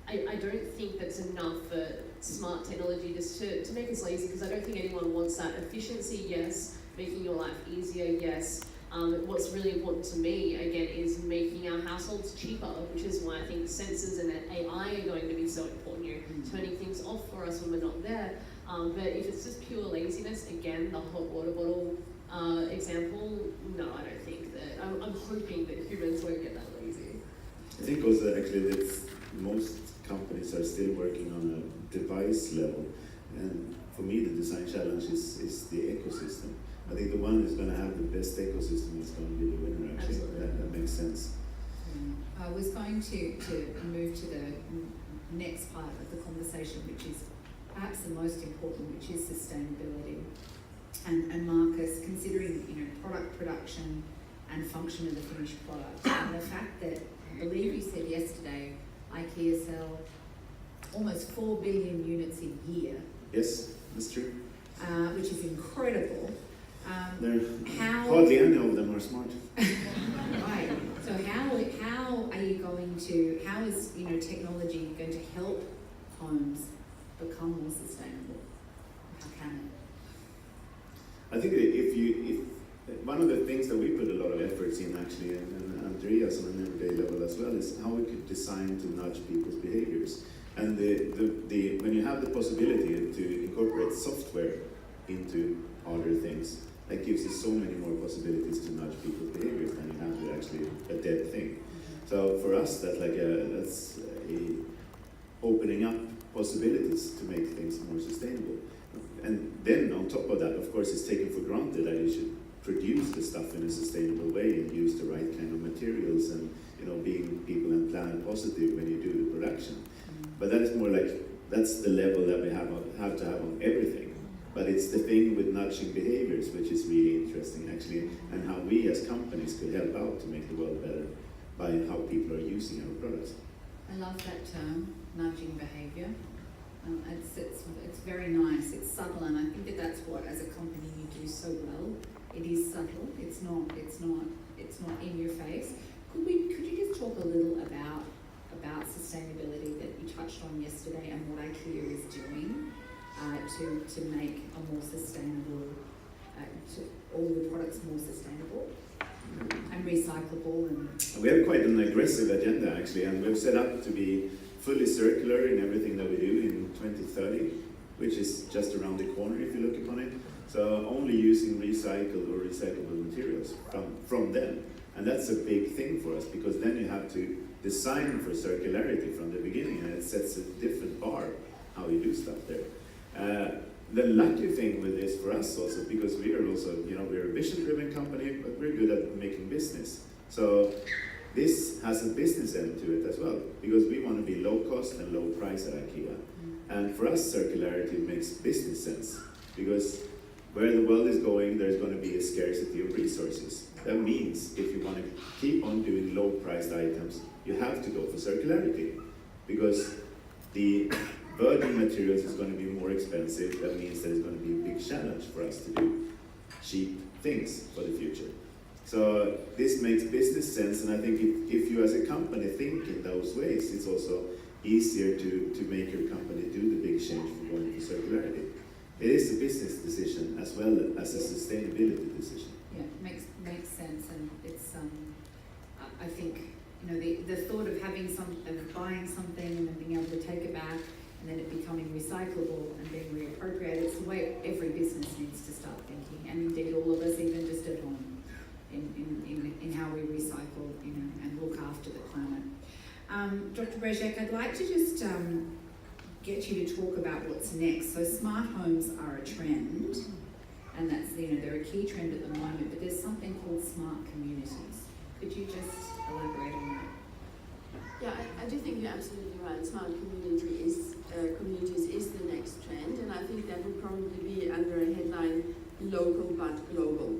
I don't think that's enough for smart technology just to make us lazy, because I don't think anyone wants that. Efficiency, yes. Making your life easier, yes. What's really important to me, again, is making our households cheaper, which is why I think sensors and AI are going to be so important. Turning things off for us when we're not there. But if it's just pure laziness, again, the hot water bottle example, no, I don't think that. I'm hoping that humans won't get that lazy. I think also actually that most companies are still working on a device level, and for me the design challenge is the ecosystem. I think the one who's going to have the best ecosystem is going to be the winner, actually. That makes sense. I was going to move to the next part of the conversation, which is perhaps the most important, which is sustainability. And Marcus, considering product production and function of the finished product, and the fact that, I believe you said yesterday, IKEA sell almost 4 billion units a year. Yes, that's true. Which is incredible. Hardly any of them are smart. Right. So how are you going to? How is technology going to help homes become more sustainable? How can it? I think if one of the things that we put a lot of efforts in actually, and Andreas on an everyday level as well, is how we could design to nudge people's behaviors. And when you have the possibility to incorporate software into other things, that gives you so many more possibilities to nudge people's behaviors than you have to actually a dead thing. So for us, that's opening up possibilities to make things more sustainable. And then on top of that, of course, it's taken for granted that you should produce the stuff in a sustainable way and use the right kind of materials and being people and planet positive when you do the production. But that is more like, that's the level that we have to have on everything. But it's the thing with nudging behaviors, which is really interesting actually, and how we as companies could help out to make the world better by how people are using our products. I love that term, nudging behavior. It's very nice. It's subtle, and I think that's what, as a company, you do so well. It is subtle. It's not in your face. Could you just talk a little about sustainability that you touched on yesterday and what IKEA is doing to make a more sustainable, to all the products more sustainable and recyclable? And we have quite an aggressive agenda actually, and we've set up to be fully circular in everything that we do in 2030, which is just around the corner if you look upon it. So only using recycled or recyclable materials from them. And that's a big thing for us, because then you have to design for circularity from the beginning, and it sets a different bar how you do stuff there. The lucky thing with this for us also, because we are also, we're a vision-driven company, but we're good at making business. So this has a business end to it as well, because we want to be low cost and low price at IKEA. And for us, circularity makes business sense, because where the world is going, there's going to be a scarcity of resources. That means if you want to keep on doing low-priced items, you have to go for circularity, because the virgin materials is going to be more expensive. That means there's going to be a big challenge for us to do cheap things for the future. So this makes business sense, and I think if you as a company think in those ways, it's also easier to make your company do the big change for going to circularity. It is a business decision as well as a sustainability decision. Yeah, makes sense, and it's I think the thought of buying something and then being able to take it back and then it becoming recyclable and being reappropriated, it's the way every business needs to start thinking, and indeed all of us, even just at home, in how we recycle, and look after the planet. Dr. Brejzek, I'd like to just get you to talk about what's next. So smart homes are a trend, and that's, they're a key trend at the moment, but there's something called smart communities. Could you just elaborate on that? Yeah, I do think you're absolutely right. Smart communities is the next trend, and I think that would probably be under a headline, local but global.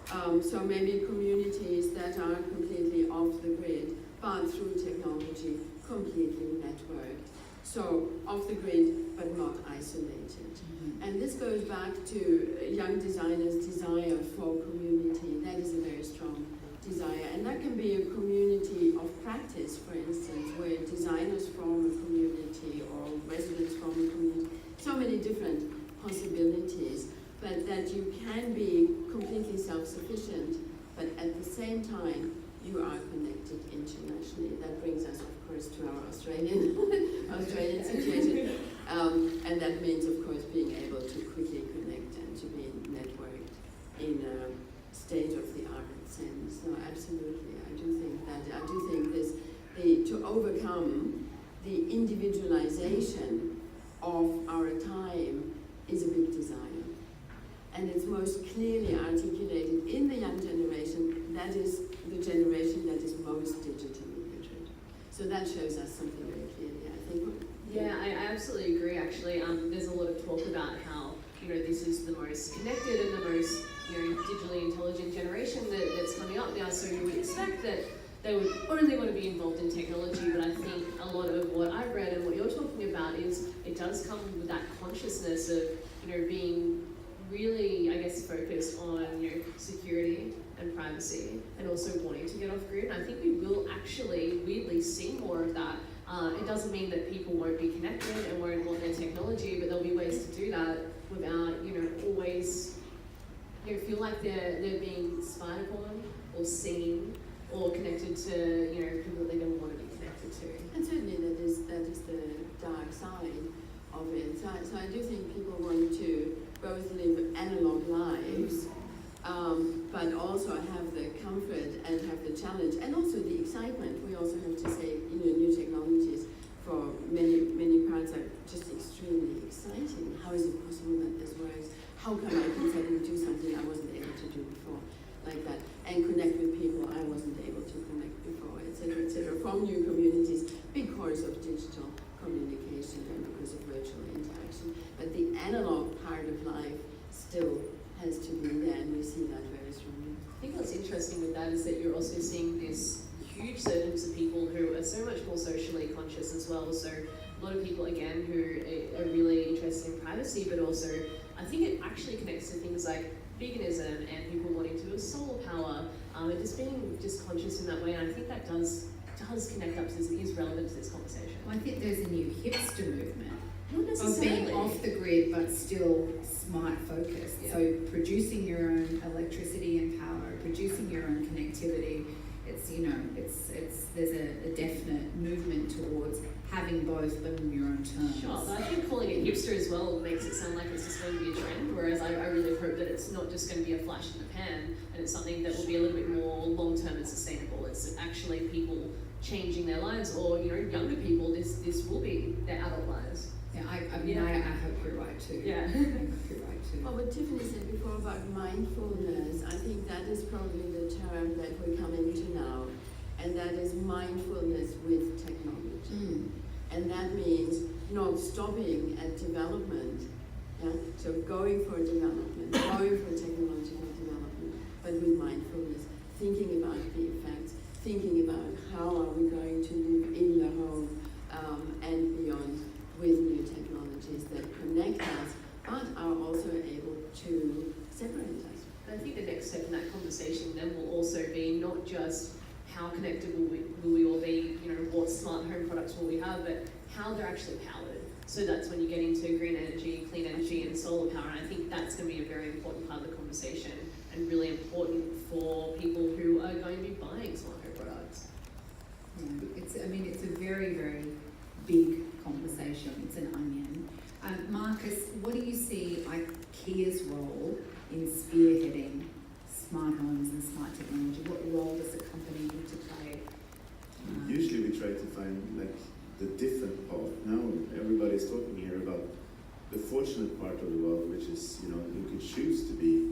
So maybe communities that are completely off the grid, but through technology, completely networked. So off the grid, but not isolated. And this goes back to young designers' desire for community. That is a very strong desire. And that can be a community of practice, for instance, where designers form a community or residents form a community. So many different possibilities, but that you can be completely self-sufficient, but at the same time, you are connected internationally. That brings us, of course, to our Australian situation. And that means, of course, being able to quickly connect and to be networked in a state-of-the-art sense. So absolutely, I do think this, to overcome the individualization of our time is a big desire. And it's most clearly articulated in the young generation. That is the generation that is most digitally literate. So that shows us something very clearly, I think. Yeah, I absolutely agree, actually. There's a lot of talk about how, this is the most connected and the most, digitally intelligent generation that's coming up now. So you would expect that they would only want to be involved in technology, but I think a lot of what I've read and what you're talking about is it does come with that consciousness of, being really, I guess, focused on, security and privacy, and also wanting to get off grid. And I think we will actually weirdly see more of that. It doesn't mean that people won't be connected and won't want their technology, but there'll be ways to do that without, always, feel like they're being spied upon or seen or connected to, people they don't want to be connected to. And certainly that is the dark side of it. So I do think people want to both live analog lives, but also have the comfort and have the challenge and also the excitement. We also have to say, new technologies for many parts are just extremely exciting. How is it possible that this works? How can I suddenly do something I wasn't able to do before, like that? And connect with people I wasn't able to connect before, etc., etc. Form new communities because of digital communication and because of virtual interaction. But the analog part of life still has to be there, and we see that very strongly. I think what's interesting with that is that you're also seeing this huge surge of people who are so much more socially conscious as well. So a lot of people, again, who are really interested in privacy, but also I think it actually connects to things like veganism and people wanting to do solar power, and just being just conscious in that way. And I think that does connect up to this, is relevant to this conversation. Well, I think there's a new hipster movement Not of necessarily. being off the grid but still smart focused. Yeah. So producing your own electricity and power, producing your own connectivity. It's there's a definite movement towards having both but on your own terms. Sure, but I think calling it hipster as well makes it sound like it's just going to be a trend, whereas I really hope that it's not just going to be a flash in the pan, and it's something that will be a little bit more long-term and sustainable. It's actually people changing their lives, or younger people, this will be their adult lives. Yeah, I hope you're right too. Yeah. I hope you're right too. Well, what Tiffany said before about mindfulness, I think that is probably the term that we're coming to now, and that is mindfulness with technology. And that means not stopping at development, so going for development, going for technological development, but with mindfulness, thinking about the effects, thinking about how are we going to live in the home and beyond with new technologies that connect us, but are also able to separate us. And I think the next step in that conversation then will also be not just how connected will we all be, what smart home products will we have, but how they're actually powered. So that's when you get into green energy, clean energy, and solar power, and I think that's going to be a very important part of the conversation and really important for people who are going to be buying smart home products. Yeah, it's a very, very big conversation. It's an onion. Marcus, what do you see IKEA's role in spearheading smart homes and smart technology? What role does a company need to play? Usually we try to find the different part. Now everybody's talking here about the fortunate part of the world, which is you can choose to be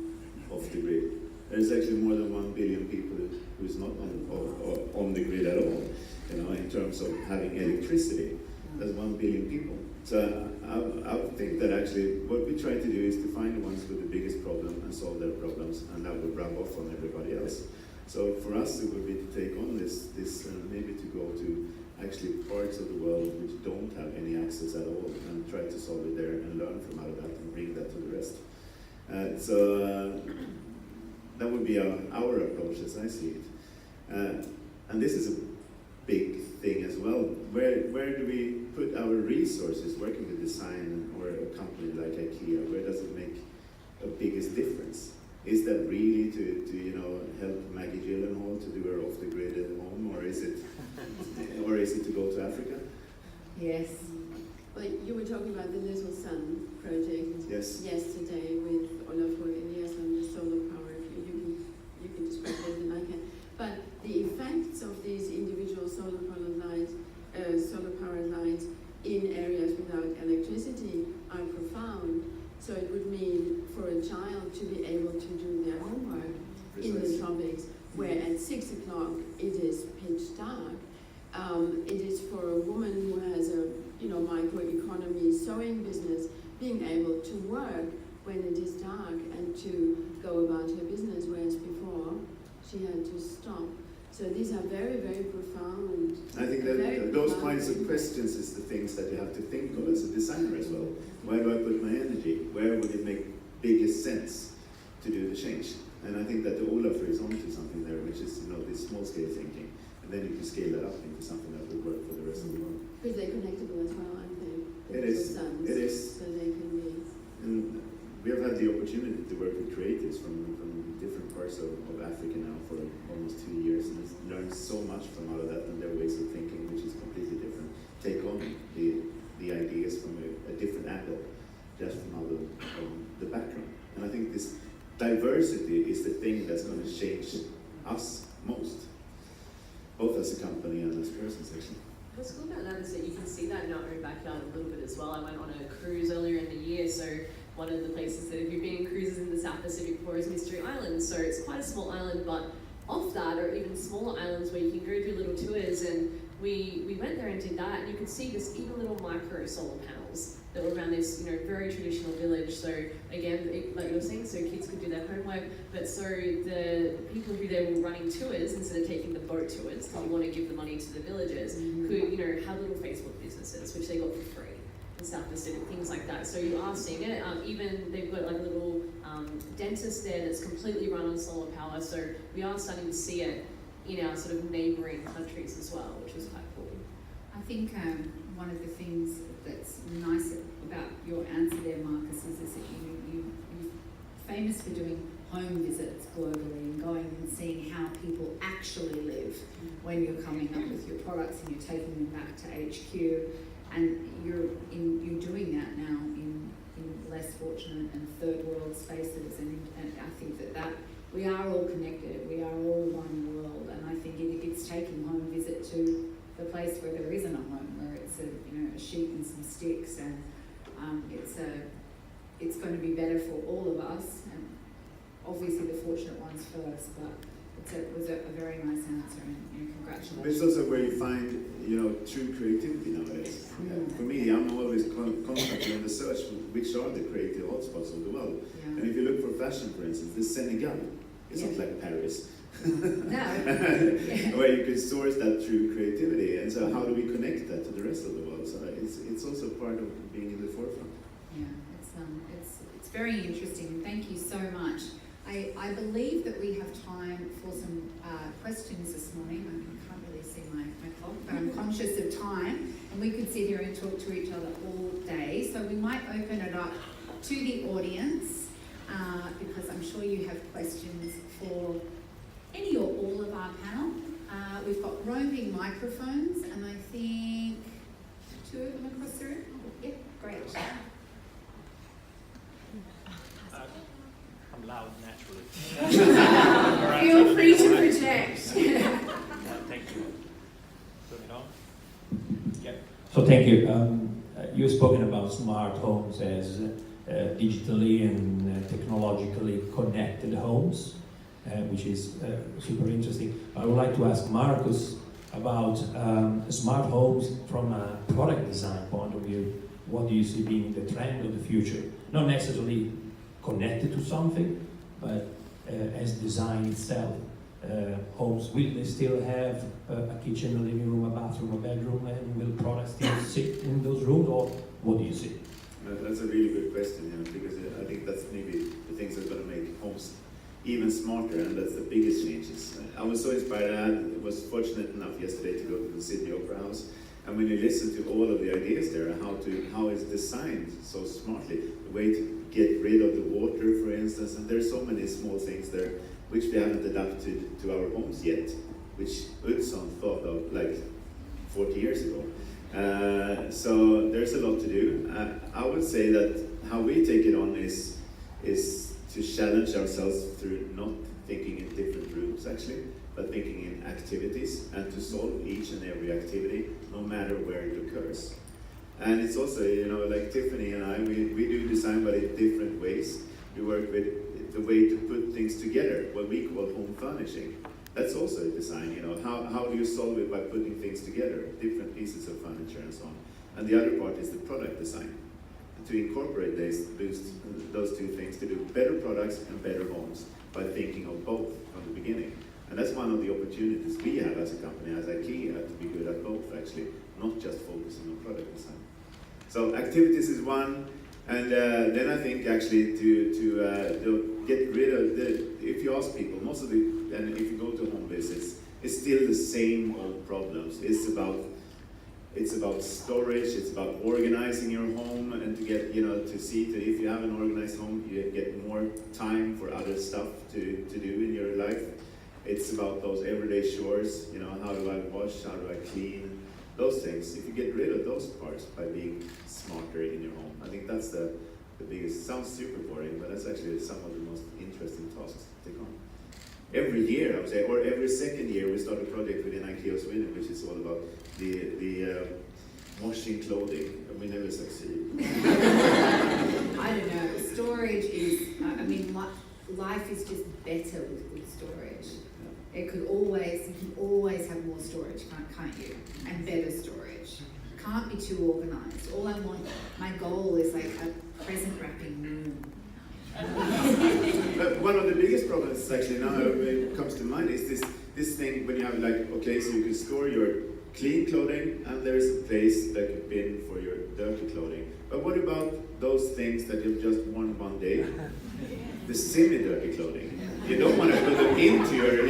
off the grid. There's actually more than 1 billion people who's not on the grid at all. In terms of having electricity, there's 1 billion people. So I would think that actually what we try to do is to find the ones with the biggest problem and solve their problems, and that would rub off on everybody else. So for us, it would be to take on this maybe to go to actually parts of the world which don't have any access at all, and try to solve it there and learn from out of that and bring that to the rest. That would be our approach as I see it. And this is a big thing as well. Where do we put our resources working with design or a company like IKEA? Where does it make a biggest difference? Is that really to help Maggie Gyllenhaal to do her off the grid at home, or is it to go to Africa? Yes. Well, you were talking about the Little Sun project yesterday with Olaf and Andreas on the solar power. You can describe it better than I can. But the effects of these individual solar powered lights in areas without electricity are profound. So it would mean for a child to be able to do their homework in the tropics, where at 6 o'clock it is pitch dark. It is for a woman who has a microeconomy sewing business, being able to work when it is dark and to go about her business, whereas before she had to stop. So these are very, very profound. I think that those kinds of questions is the things that you have to think of as a designer as well. Where do I put my energy? Where would it make biggest sense to do the change? And I think that the Olaf is onto something there, which is this small-scale thinking, and then you can scale that up into something that would work for the rest of the world. Because they're connectable as well, aren't they? It is. It is. So they can be. And we have had the opportunity to work with creatives from different parts of Africa now for almost 2 years, and learned so much from out of that and their ways of thinking, which is completely different. Take on the ideas from a different angle, just from the background. And I think this diversity is the thing that's going to change us most, both as a company and as persons, actually. What's cool about that is that you can see that in our own backyard a little bit as well. I went on a cruise earlier in the year, so one of the places that if you've been in cruises in the South Pacific before is Mystery Island. So it's quite a small island, but off that are even smaller islands where you can go do little tours, and we went there and did that, and you could see this even little micro solar panels that were around this very traditional village. So again, like you were saying, so kids could do their homework, but so the people who they were running tours, instead of taking the boat tours, because you want to give the money to the villagers, could have little Facebook businesses, which they got for free in South Pacific, things like that. So you are seeing it. Even they've got like a little dentist there that's completely run on solar power. So we are starting to see it in our sort of neighbouring countries as well, which is quite cool. I think one of the things that's nice about your answer there, Marcus, is that you're famous for doing home visits globally and going and seeing how people actually live when you're coming up with your products and you're taking them back to HQ. And you're doing that now in less fortunate and third world spaces, and I think that we are all connected, we are all one world, and I think it's taking home visit to the place where there isn't a home, where it's a sheet and some sticks, and it's going to be better for all of us, and obviously the fortunate ones first, but it was a very nice answer, and congratulations. It's also where you find true creativity nowadays. For me, I'm always constantly on the search for which are the creative hotspots of the world. Yeah. And if you look for fashion, for instance, the Senegal, it's not like Paris. No. Where you can source that true creativity, and so how do we connect that to the rest of the world? So it's also part of being in the forefront. Yeah, it's very interesting. Thank you so much. I believe that we have time for some questions this morning. I can't really see my clock, but I'm conscious of time, and we could sit here and talk to each other all day. So we might open it up to the audience, because I'm sure you have questions for any or all of our panel. We've got roaming microphones, and I think 2 of them across the room. Yep, great. I'm loud naturally. Feel free to project. Thank you. Put it on? Yeah. So thank you. You've spoken about smart homes as digitally and technologically connected homes, which is super interesting. I would like to ask Marcus about smart homes from a product design point of view. What do you see being the trend of the future? Not necessarily connected to something, but as design itself. Homes, will they still have a kitchen, a living room, a bathroom, a bedroom, and will products still sit in those rooms, or what do you see? That's a really good question, because I think that's maybe the things that are going to make homes even smarter, and that's the biggest changes. I was so inspired. I was fortunate enough yesterday to go to the Sydney Opera House, and when you listen to all of the ideas there, how it's designed so smartly, the way to get rid of the water, for instance, and there's so many small things there which we haven't adapted to our homes yet, which Utzon thought of like 40 years ago. So there's a lot to do. I would say that how we take it on is to challenge ourselves through not thinking in different rooms actually, but thinking in activities, and to solve each and every activity, no matter where it occurs. And it's also, like Tiffany and I, we do design, but in different ways. We work with the way to put things together, what we call home furnishing. That's also a design, how do you solve it by putting things together, different pieces of furniture and so on. And the other part is the product design, to incorporate those two things to do better products and better homes by thinking of both from the beginning. And that's one of the opportunities we have as a company, as IKEA, to be good at both actually, not just focusing on product design. So activities is one, and then I think actually to get rid of if you ask people, most of and if you go to home visits, it's still the same old problems. It's about storage, it's about organizing your home, and to get, to see that if you have an organized home, you get more time for other stuff to do in your life. It's about those everyday chores, how do I wash, how do I clean, those things. If you get rid of those parts by being smarter in your home, I think that's the biggest. Sounds super boring, but that's actually some of the most interesting tasks to take on. Every year, I would say, or every second year, we start a project within IKEA Sweden, which is all about the washing clothing, and we never succeed. I don't know. Storage is, life is just better with storage. You can always have more storage, can't you? And better storage. Can't be too organized. All I want, my goal is like a present wrapping room. But one of the biggest problems actually now it comes to mind is this thing when you have so you can store your clean clothing, and there's a place like a bin for your dirty clothing. But what about those things that you've just worn one day? The semi-dirty clothing. You don't want to put them into your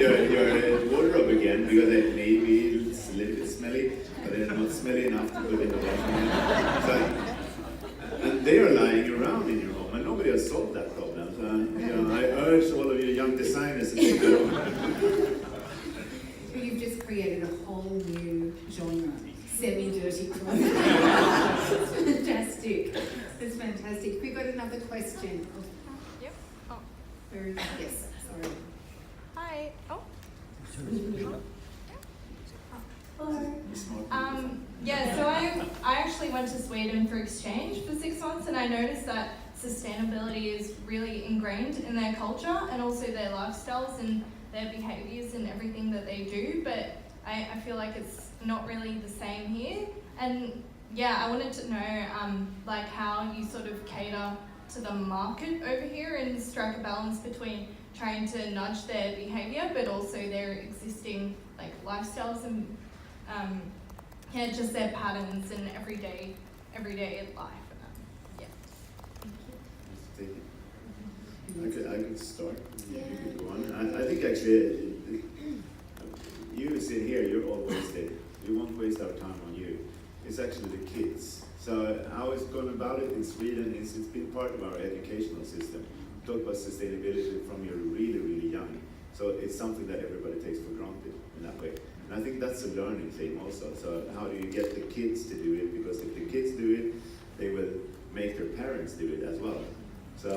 wardrobe again, because maybe it's a little bit smelly, but it's not smelly enough to put in the washing machine. And they are lying around in your home, and nobody has solved that problem. I urge all of you young designers to think You've just created a whole new genre, semi-dirty clothing. It's fantastic. It's fantastic. We've got another question. Yep. Oh. Yes, sorry. Hi. Oh. Yeah, so I actually went to Sweden for exchange for 6 months, and I noticed that sustainability is really ingrained in their culture and also their lifestyles and their behaviours and everything that they do, but I feel like it's not really the same here. And yeah, I wanted to know how you sort of cater to the market over here and strike a balance between trying to nudge their behaviour but also their existing lifestyles and just their patterns in everyday life. I could start. You could go on. I think actually, you sit here, you're all wasted. We won't waste our time on you. It's actually the kids. So how it's gone about it in Sweden is it's been part of our educational system. We talk about sustainability from you're really, really young. So it's something that everybody takes for granted in that way. And I think that's a learning thing also. So how do you get the kids to do it? Because if the kids do it, they will make their parents do it as well. So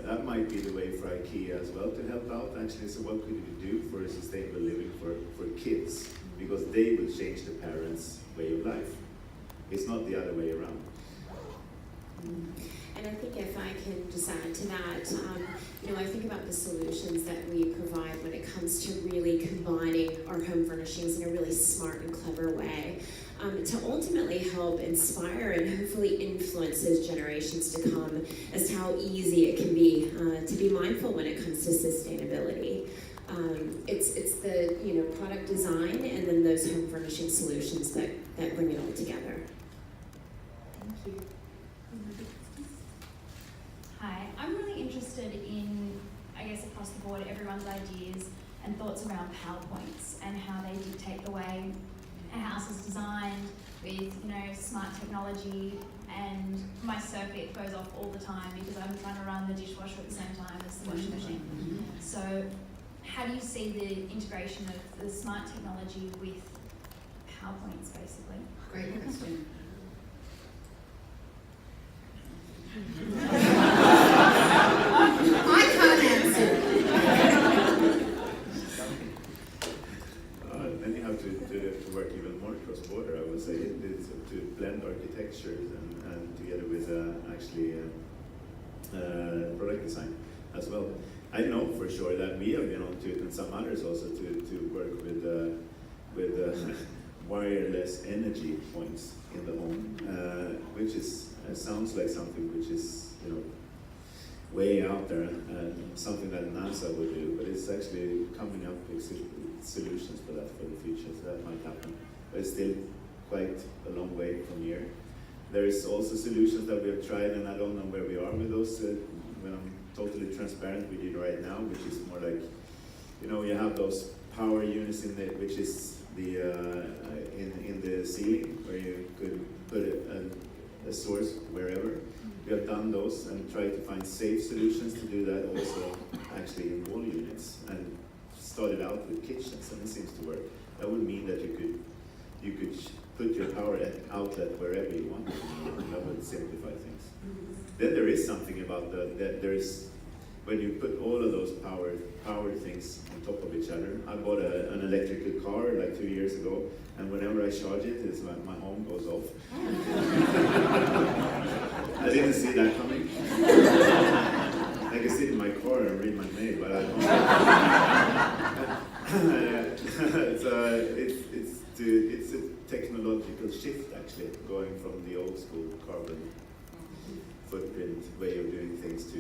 that might be the way for IKEA as well to help out actually. So what could you do for a sustainable living for kids? Because they will change the parents' way of life. It's not the other way around. And I think if I can just add to that, I think about the solutions that we provide when it comes to really combining our home furnishings in a really smart and clever way, to ultimately help inspire and hopefully influence those generations to come as to how easy it can be to be mindful when it comes to sustainability. It's the product design and then those home furnishing solutions that bring it all together. Thank you. Hi, I'm really interested in, I guess across the board, everyone's ideas and thoughts around PowerPoints and how they dictate the way a house is designed with, smart technology, and my circuit goes off all the time because I'm trying to run the dishwasher at the same time as the washing machine. So how do you see the integration of the smart technology with PowerPoints, basically? Great question. I can't answer. Then you have to work even more cross-border, I would say. It's to blend architectures and together with product design as well. I know for sure that we have been on to it, and some others also, to work with wireless energy points in the home, which sounds like something which is way out there, and something that NASA would do, but it's actually coming up with solutions for that for the future, so that might happen. But it's still quite a long way from here. There is also solutions that we have tried, and I don't know where we are with those. When I'm totally transparent with you right now, which is more like, you have those power units in there, which is the in the ceiling, where you could put a source wherever. We have done those and tried to find safe solutions to do that also actually in wall units, and started out with kitchens, and it seems to work. That would mean that you could put your power outlet wherever you want. That would simplify things. Then there is something about that there is, when you put all of those power things on top of each other. I bought an electrical car like 2 years ago, and whenever I charge it, it's like my home goes off. I didn't see that coming. I can sit in my car and read my mail, but I don't. It's a technological shift, actually, going from the old school carbon footprint way of doing things to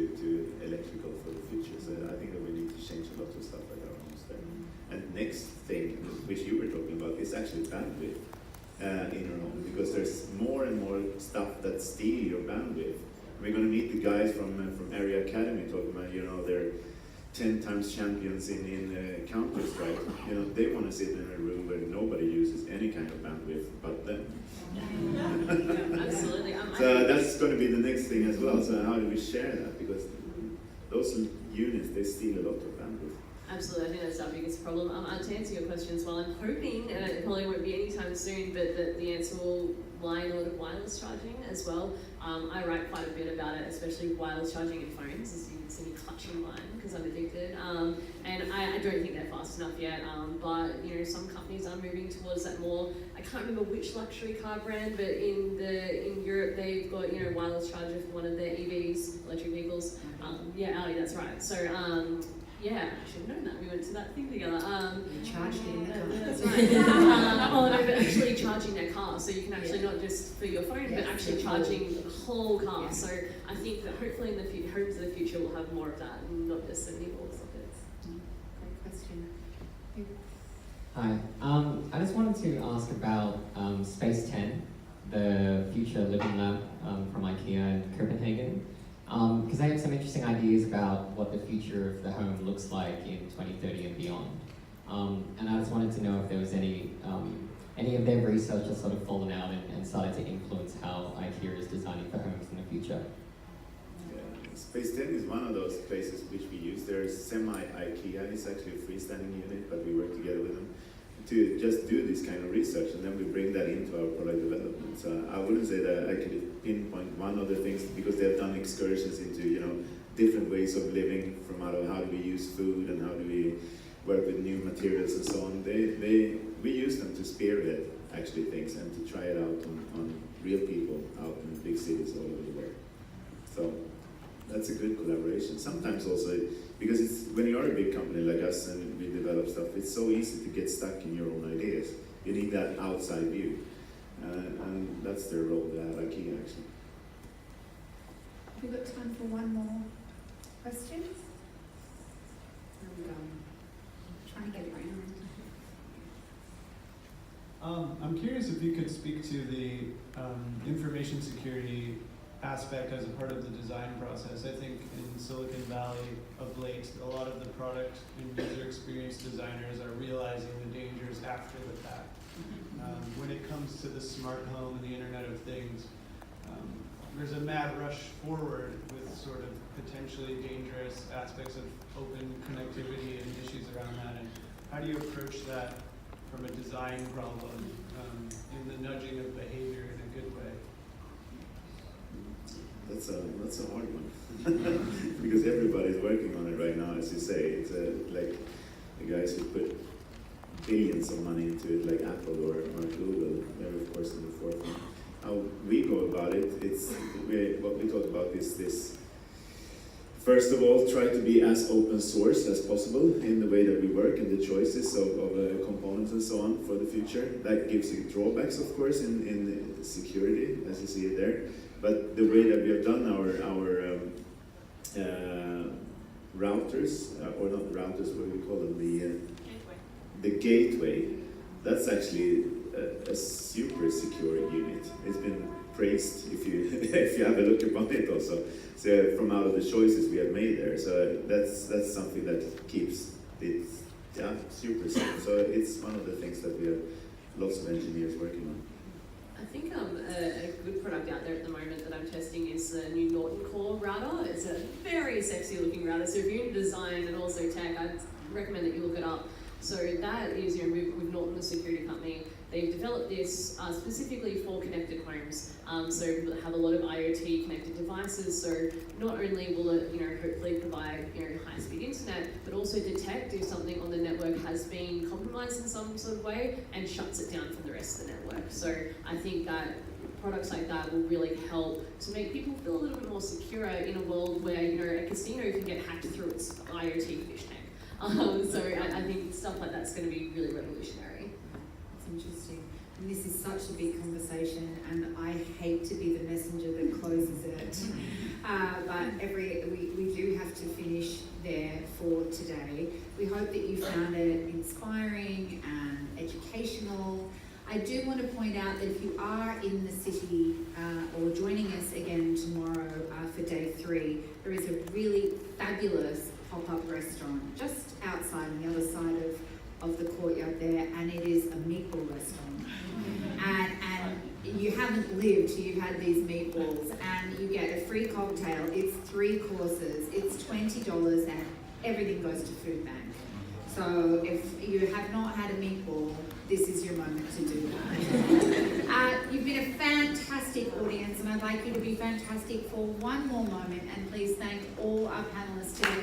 electrical for the future. So I think that we need to change a lot of stuff like our homes there. And next thing, which you were talking about, is actually bandwidth in our home, because there's more and more stuff that steal your bandwidth. We're going to meet the guys from Area Academy talking about, they're 10 times champions in Counter-Strike. They want to sit in a room where nobody uses any kind of bandwidth but them. Yeah, absolutely. So that's going to be the next thing as well. So how do we share that? Because those units, they steal a lot of bandwidth. Absolutely, I think that's our biggest problem. To answer your question as well, I'm hoping, and it probably won't be anytime soon, but that the answer will lie in a lot of wireless charging as well. I write quite a bit about it, especially wireless charging in phones, as you can see me clutching mine because I'm addicted. And I don't think they're fast enough yet, but some companies are moving towards that more. I can't remember which luxury car brand, but in Europe they've got wireless charger for one of their EVs, electric vehicles. Audi, that's right. So yeah, I should have known that. We went to that thing together. Charged it in the car. That's right. But actually charging their car, so you can actually not just for your phone, but actually charging the whole car. Yeah. So I think that hopefully in the homes of the future we'll have more of that, and not just so many wall sockets. Great question. Hi. I just wanted to ask about Space 10, the future living lab from IKEA in Copenhagen. Because I have some interesting ideas about what the future of the home looks like in 2030 and beyond. And I just wanted to know if there was any of their research has sort of fallen out and started to influence how IKEA is designing for homes in the future. Yeah. Space 10 is one of those places which we use. There's semi-IKEA, it's actually a freestanding unit, but we work together with them to just do this kind of research, and then we bring that into our product development. So I wouldn't say that I could pinpoint one of the things, because they've done excursions into different ways of living, from how do we use food and how do we work with new materials and so on. We use them to spearhead actually things and to try it out on real people out in big cities all over the world. So that's a good collaboration. Sometimes also, because it's when you are a big company like us and we develop stuff, it's so easy to get stuck in your own ideas. You need that outside view, and that's their role at IKEA actually. We've got time for one more question. Trying to get around. I'm curious if you could speak to the information security aspect as a part of the design process. I think in Silicon Valley of late, a lot of the product and user experience designers are realizing the dangers after the fact. When it comes to the smart home and the Internet of Things, there's a mad rush forward with sort of potentially dangerous aspects of open connectivity and issues around that. And how do you approach that from a design problem in the nudging of behavior in a good way? That's a hard one because everybody's working on it right now, as you say. It's like the guys who put billions of money into it, like Apple or Google. They're of course in the forefront. How we go about it, what we talk about is this. First of all, try to be as open source as possible in the way that we work and the choices of components and so on for the future. That gives you drawbacks, of course, in security, as you see it there. But the way that we have done our routers, or not routers, what do we call them? The gateway. That's actually a super secure unit. It's been praised if you if you have a look upon it also. So from out of the choices we have made there. So that's something that keeps it super safe. So it's one of the things that we have lots of engineers working on. I think a good product out there at the moment that I'm testing is the new Norton Core router. It's a very sexy looking router. So if you're into design and also tech, I'd recommend that you look it up. So that is, with Norton, the security company, they've developed this specifically for connected homes. So people that have a lot of IoT connected devices. So not only will it, hopefully provide, high-speed internet, but also detect if something on the network has been compromised in some sort of way and shuts it down from the rest of the network. So I think that products like that will really help to make people feel a little bit more secure in a world where, a casino can get hacked through its IoT fishnet. So I think stuff like that's going to be really revolutionary. That's interesting. And this is such a big conversation, and I hate to be the messenger that closes it. But we do have to finish there for today. We hope that you found it inspiring and educational. I do want to point out that if you are in the city or joining us again tomorrow for day 3, there is a really fabulous pop-up restaurant just outside on the other side of the courtyard there, and it is a meatball restaurant. And you haven't lived, you've had these meatballs, and you get a free cocktail. It's 3 courses, it's $20, and everything goes to food bank. So if you have not had a meatball, this is your moment to do that. You've been a fantastic audience, and I'd like you to be fantastic for one more moment, and please thank all our panelists today.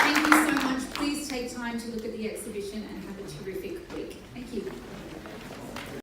Thank you so much. Thank you so much. Please take time to look at the exhibition and have a terrific week. Thank you.